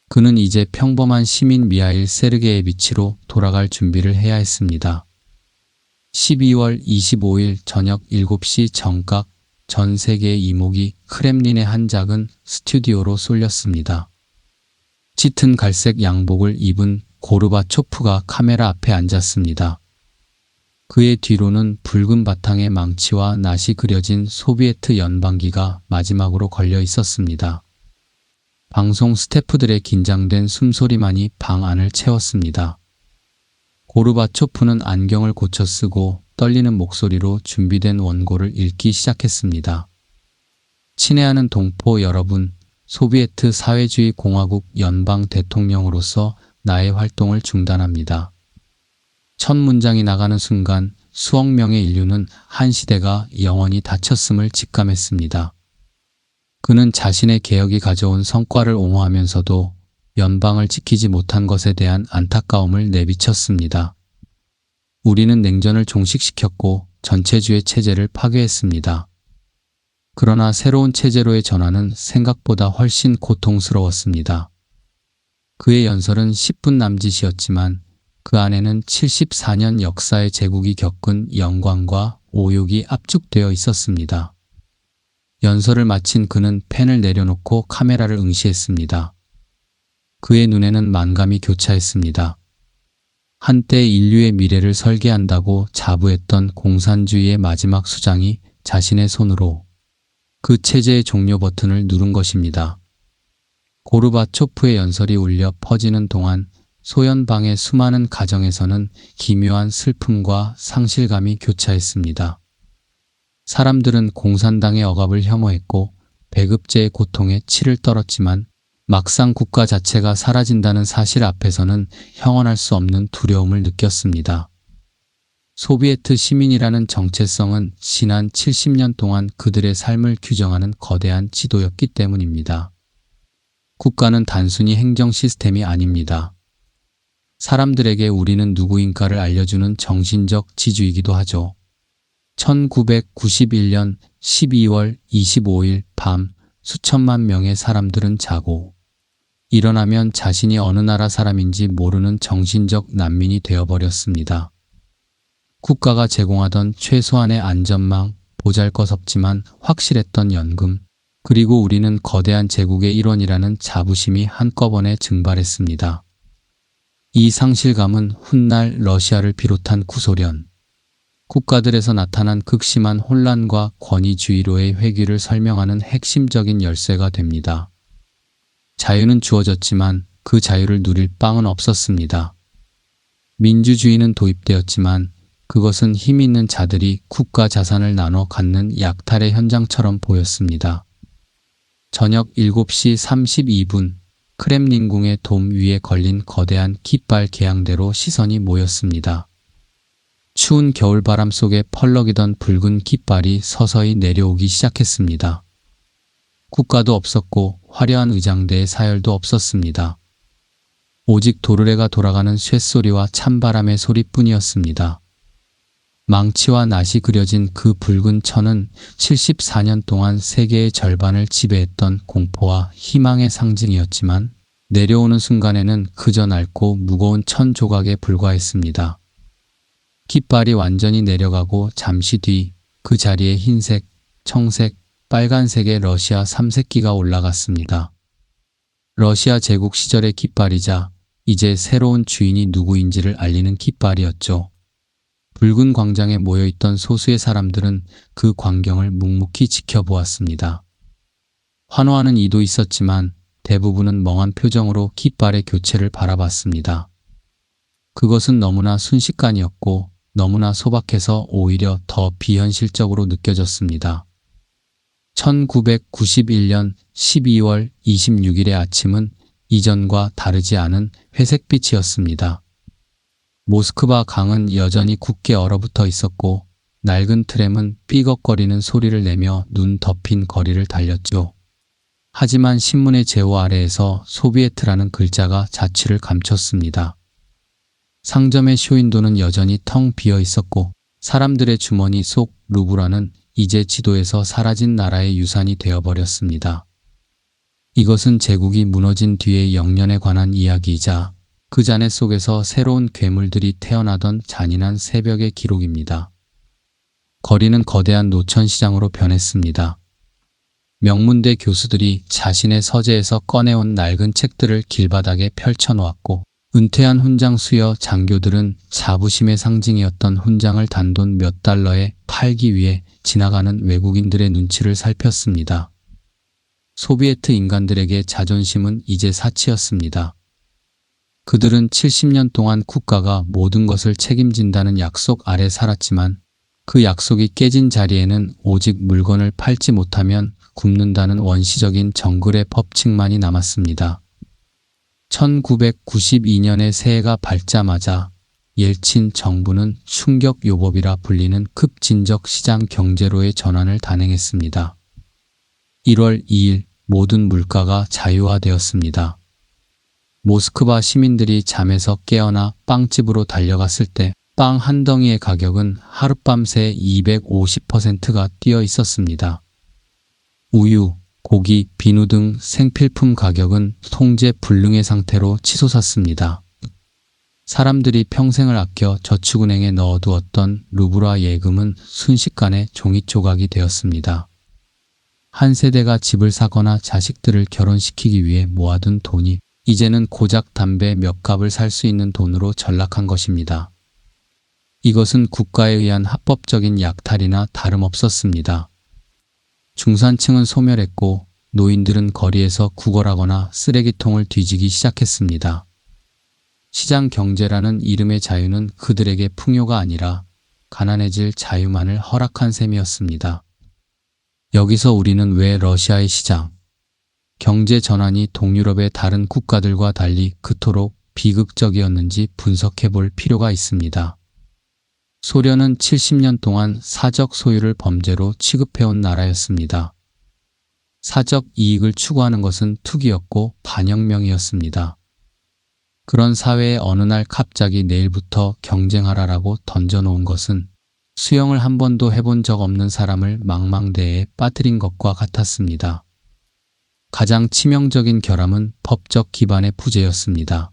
그는 이제 평범한 시민 미하일 세르게예비치로 돌아갈 준비를 해야 했습니다. 12월 25일 저녁 7시 정각 전 세계의 이목이 크렘린의 한 작은 스튜디오로 쏠렸습니다. 짙은 갈색 양복을 입은 고르바초프가 카메라 앞에 앉았습니다. 그의 뒤로는 붉은 바탕의 망치와 낫이 그려진 소비에트 연방기가 마지막으로 걸려 있었습니다. 방송 스태프들의 긴장된 숨소리만이 방 안을 채웠습니다. 고르바초프는 안경을 고쳐 쓰고 떨리는 목소리로 준비된 원고를 읽기 시작했습니다. 친애하는 동포 여러분, 소비에트 사회주의 공화국 연방 대통령으로서 나의 활동을 중단합니다. 첫 문장이 나가는 순간 수억 명의 인류는 한 시대가 영원히 닫혔음을 직감했습니다. 그는 자신의 개혁이 가져온 성과를 옹호하면서도 연방을 지키지 못한 것에 대한 안타까움을 내비쳤습니다. 우리는 냉전을 종식시켰고 전체주의 체제를 파괴했습니다. 그러나 새로운 체제로의 전환은 생각보다 훨씬 고통스러웠습니다. 그의 연설은 10분 남짓이었지만 그 안에는 74년 역사의 제국이 겪은 영광과 오욕이 압축되어 있었습니다. 연설을 마친 그는 펜을 내려놓고 카메라를 응시했습니다. 그의 눈에는 만감이 교차했습니다. 한때 인류의 미래를 설계한다고 자부했던 공산주의의 마지막 수장이 자신의 손으로 그 체제의 종료 버튼을 누른 것입니다. 고르바초프의 연설이 울려 퍼지는 동안 소연방의 수많은 가정에서는 기묘한 슬픔과 상실감이 교차했습니다. 사람들은 공산당의 억압을 혐오했고 배급제의 고통에 치를 떨었지만 막상 국가 자체가 사라진다는 사실 앞에서는 형언할 수 없는 두려움을 느꼈습니다. 소비에트 시민이라는 정체성은 지난 70년 동안 그들의 삶을 규정하는 거대한 지도였기 때문입니다. 국가는 단순히 행정 시스템이 아닙니다. 사람들에게 우리는 누구인가를 알려주는 정신적 지주이기도 하죠. 1991년 12월 25일 밤 수천만 명의 사람들은 자고 일어나면 자신이 어느 나라 사람인지 모르는 정신적 난민이 되어버렸습니다. 국가가 제공하던 최소한의 안전망, 보잘것없지만 확실했던 연금, 그리고 우리는 거대한 제국의 일원이라는 자부심이 한꺼번에 증발했습니다. 이 상실감은 훗날 러시아를 비롯한 구소련 국가들에서 나타난 극심한 혼란과 권위주의로의 회귀를 설명하는 핵심적인 열쇠가 됩니다. 자유는 주어졌지만 그 자유를 누릴 빵은 없었습니다. 민주주의는 도입되었지만 그것은 힘 있는 자들이 국가 자산을 나눠 갖는 약탈의 현장처럼 보였습니다. 저녁 7시 32분 크렘린궁의 돔 위에 걸린 거대한 깃발 개양대로 시선이 모였습니다. 추운 겨울바람 속에 펄럭이던 붉은 깃발이 서서히 내려오기 시작했습니다. 국가도 없었고 화려한 의장대의 사열도 없었습니다. 오직 도르래가 돌아가는 쇳소리와 찬바람의 소리뿐이었습니다. 망치와 낫이 그려진 그 붉은 천은 74년 동안 세계의 절반을 지배했던 공포와 희망의 상징이었지만 내려오는 순간에는 그저 낡고 무거운 천 조각에 불과했습니다. 깃발이 완전히 내려가고 잠시 뒤 그 자리에 흰색, 청색, 빨간색의 러시아 3색기가 올라갔습니다. 러시아 제국 시절의 깃발이자 이제 새로운 주인이 누구인지를 알리는 깃발이었죠. 붉은 광장에 모여있던 소수의 사람들은 그 광경을 묵묵히 지켜보았습니다. 환호하는 이도 있었지만 대부분은 멍한 표정으로 깃발의 교체를 바라봤습니다. 그것은 너무나 순식간이었고 너무나 소박해서 오히려 더 비현실적으로 느껴졌습니다. 1991년 12월 26일의 아침은 이전과 다르지 않은 회색빛이었습니다. 모스크바 강은 여전히 굳게 얼어붙어 있었고 낡은 트램은 삐걱거리는 소리를 내며 눈 덮인 거리를 달렸죠. 하지만 신문의 제호 아래에서 소비에트라는 글자가 자취를 감췄습니다. 상점의 쇼윈도는 여전히 텅 비어 있었고 사람들의 주머니 속 루브라는 이제 지도에서 사라진 나라의 유산이 되어버렸습니다. 이것은 제국이 무너진 뒤의 영년에 관한 이야기이자 그 잔해 속에서 새로운 괴물들이 태어나던 잔인한 새벽의 기록입니다. 거리는 거대한 노천시장으로 변했습니다. 명문대 교수들이 자신의 서재에서 꺼내온 낡은 책들을 길바닥에 펼쳐놓았고 은퇴한 훈장 수여 장교들은 자부심의 상징이었던 훈장을 단돈 몇 달러에 팔기 위해 지나가는 외국인들의 눈치를 살폈습니다. 소비에트 인간들에게 자존심은 이제 사치였습니다. 그들은 70년 동안 국가가 모든 것을 책임진다는 약속 아래 살았지만 그 약속이 깨진 자리에는 오직 물건을 팔지 못하면 굶는다는 원시적인 정글의 법칙만이 남았습니다. 1992년의 새해가 밝자마자 옐친 정부는 충격요법이라 불리는 급진적 시장 경제로의 전환을 단행했습니다. 1월 2일 모든 물가가 자유화되었습니다. 모스크바 시민들이 잠에서 깨어나 빵집으로 달려갔을 때 빵 한 덩이의 가격은 하룻밤새 250%가 뛰어 있었습니다. 우유, 고기, 비누 등 생필품 가격은 통제 불능의 상태로 치솟았습니다. 사람들이 평생을 아껴 저축은행에 넣어두었던 루브라 예금은 순식간에 종이 조각이 되었습니다. 한 세대가 집을 사거나 자식들을 결혼시키기 위해 모아둔 돈이 이제는 고작 담배 몇 갑을 살 수 있는 돈으로 전락한 것입니다. 이것은 국가에 의한 합법적인 약탈이나 다름없었습니다. 중산층은 소멸했고 노인들은 거리에서 구걸하거나 쓰레기통을 뒤지기 시작했습니다. 시장 경제라는 이름의 자유는 그들에게 풍요가 아니라 가난해질 자유만을 허락한 셈이었습니다. 여기서 우리는 왜 러시아의 시장, 경제 전환이 동유럽의 다른 국가들과 달리 그토록 비극적이었는지 분석해 볼 필요가 있습니다. 소련은 70년 동안 사적 소유를 범죄로 취급해온 나라였습니다. 사적 이익을 추구하는 것은 투기였고 반혁명이었습니다. 그런 사회에 어느 날 갑자기 내일부터 경쟁하라라고 던져놓은 것은 수영을 한 번도 해본 적 없는 사람을 망망대해에 빠뜨린 것과 같았습니다. 가장 치명적인 결함은 법적 기반의 부재였습니다.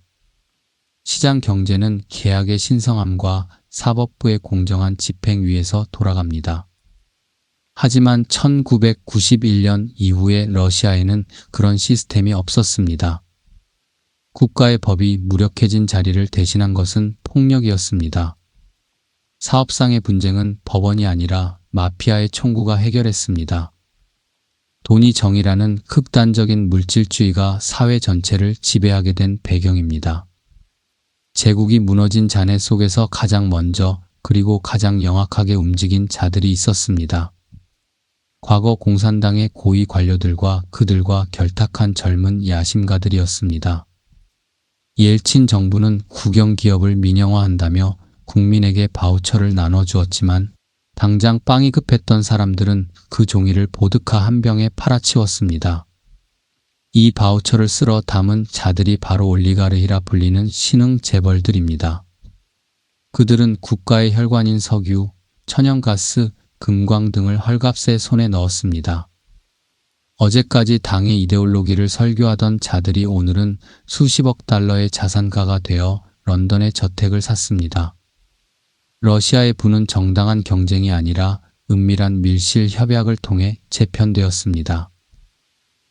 시장 경제는 계약의 신성함과 사법부의 공정한 집행 위에서 돌아갑니다. 하지만 1991년 이후에 러시아에는 그런 시스템이 없었습니다. 국가의 법이 무력해진 자리를 대신한 것은 폭력이었습니다. 사업상의 분쟁은 법원이 아니라 마피아의 총구가 해결했습니다. 돈이 정의라는 극단적인 물질주의가 사회 전체를 지배하게 된 배경입니다. 제국이 무너진 잔해 속에서 가장 먼저 그리고 가장 영악하게 움직인 자들이 있었습니다. 과거 공산당의 고위 관료들과 그들과 결탁한 젊은 야심가들이었습니다. 옐친 정부는 국영기업을 민영화한다며 국민에게 바우처를 나눠주었지만 당장 빵이 급했던 사람들은 그 종이를 보드카 한 병에 팔아치웠습니다. 이 바우처를 쓸어 담은 자들이 바로 올리가르히라 불리는 신흥 재벌들입니다. 그들은 국가의 혈관인 석유, 천연가스, 금광 등을 헐값에 손에 넣었습니다. 어제까지 당의 이데올로기를 설교하던 자들이 오늘은 수십억 달러의 자산가가 되어 런던의 저택을 샀습니다. 러시아의 부는 정당한 경쟁이 아니라 은밀한 밀실 협약을 통해 재편되었습니다.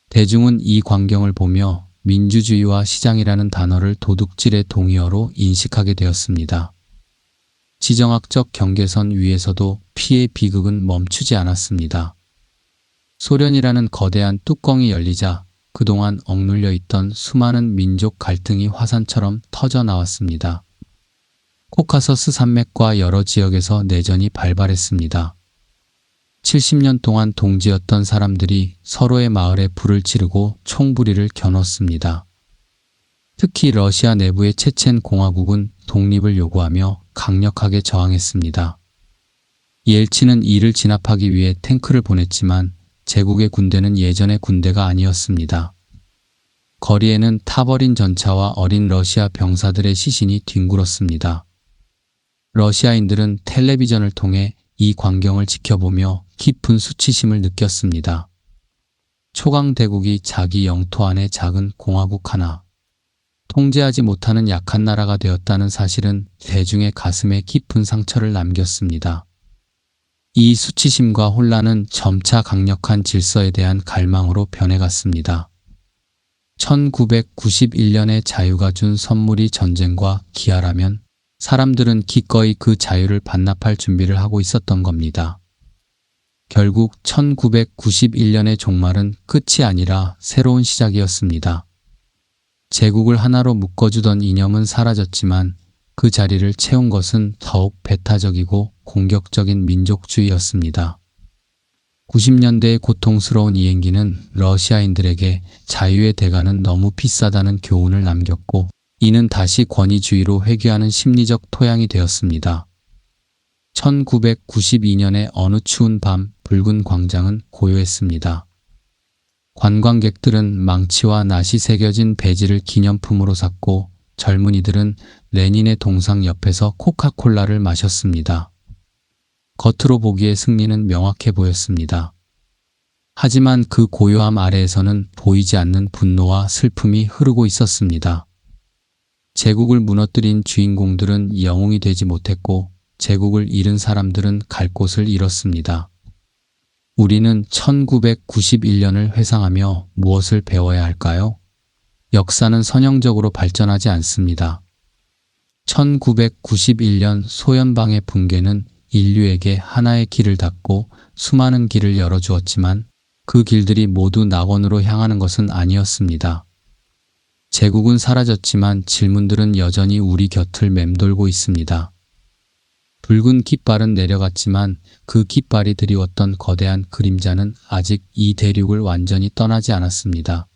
대중은 이 광경을 보며 민주주의와 시장이라는 단어를 도둑질의 동의어로 인식하게 되었습니다. 지정학적 경계선 위에서도 피해 비극은 멈추지 않았습니다. 소련이라는 거대한 뚜껑이 열리자 그동안 억눌려 있던 수많은 민족 갈등이 화산처럼 터져 나왔습니다. 코카서스 산맥과 여러 지역에서 내전이 발발했습니다. 70년 동안 동지였던 사람들이 서로의 마을에 불을 지르고 총부리를 겨눴습니다. 특히 러시아 내부의 체첸 공화국은 독립을 요구하며 강력하게 저항했습니다. 옐친은 이를 진압하기 위해 탱크를 보냈지만 제국의 군대는 예전의 군대가 아니었습니다. 거리에는 타버린 전차와 어린 러시아 병사들의 시신이 뒹굴었습니다. 러시아인들은 텔레비전을 통해 이 광경을 지켜보며 깊은 수치심을 느꼈습니다. 초강대국이 자기 영토 안에 작은 공화국 하나, 통제하지 못하는 약한 나라가 되었다는 사실은 대중의 가슴에 깊은 상처를 남겼습니다. 이 수치심과 혼란은 점차 강력한 질서에 대한 갈망으로 변해갔습니다. 1991년에 자유가 준 선물이 전쟁과 기아라면 사람들은 기꺼이 그 자유를 반납할 준비를 하고 있었던 겁니다. 결국 1991년의 종말은 끝이 아니라 새로운 시작이었습니다. 제국을 하나로 묶어주던 이념은 사라졌지만 그 자리를 채운 것은 더욱 배타적이고 공격적인 민족주의였습니다. 90년대의 고통스러운 이행기는 러시아인들에게 자유의 대가는 너무 비싸다는 교훈을 남겼고, 이는 다시 권위주의로 회귀하는 심리적 토양이 되었습니다. 1992년의 어느 추운 밤 붉은 광장은 고요했습니다. 관광객들은 망치와 낫이 새겨진 배지를 기념품으로 샀고, 젊은이들은 레닌의 동상 옆에서 코카콜라를 마셨습니다. 겉으로 보기에 승리는 명확해 보였습니다. 하지만 그 고요함 아래에서는 보이지 않는 분노와 슬픔이 흐르고 있었습니다. 제국을 무너뜨린 주인공들은 영웅이 되지 못했고, 제국을 잃은 사람들은 갈 곳을 잃었습니다. 우리는 1991년을 회상하며 무엇을 배워야 할까요? 역사는 선형적으로 발전하지 않습니다. 1991년 소련방의 붕괴는 인류에게 하나의 길을 닫고 수많은 길을 열어주었지만 그 길들이 모두 낙원으로 향하는 것은 아니었습니다. 제국은 사라졌지만 질문들은 여전히 우리 곁을 맴돌고 있습니다. 붉은 깃발은 내려갔지만 그 깃발이 드리웠던 거대한 그림자는 아직 이 대륙을 완전히 떠나지 않았습니다.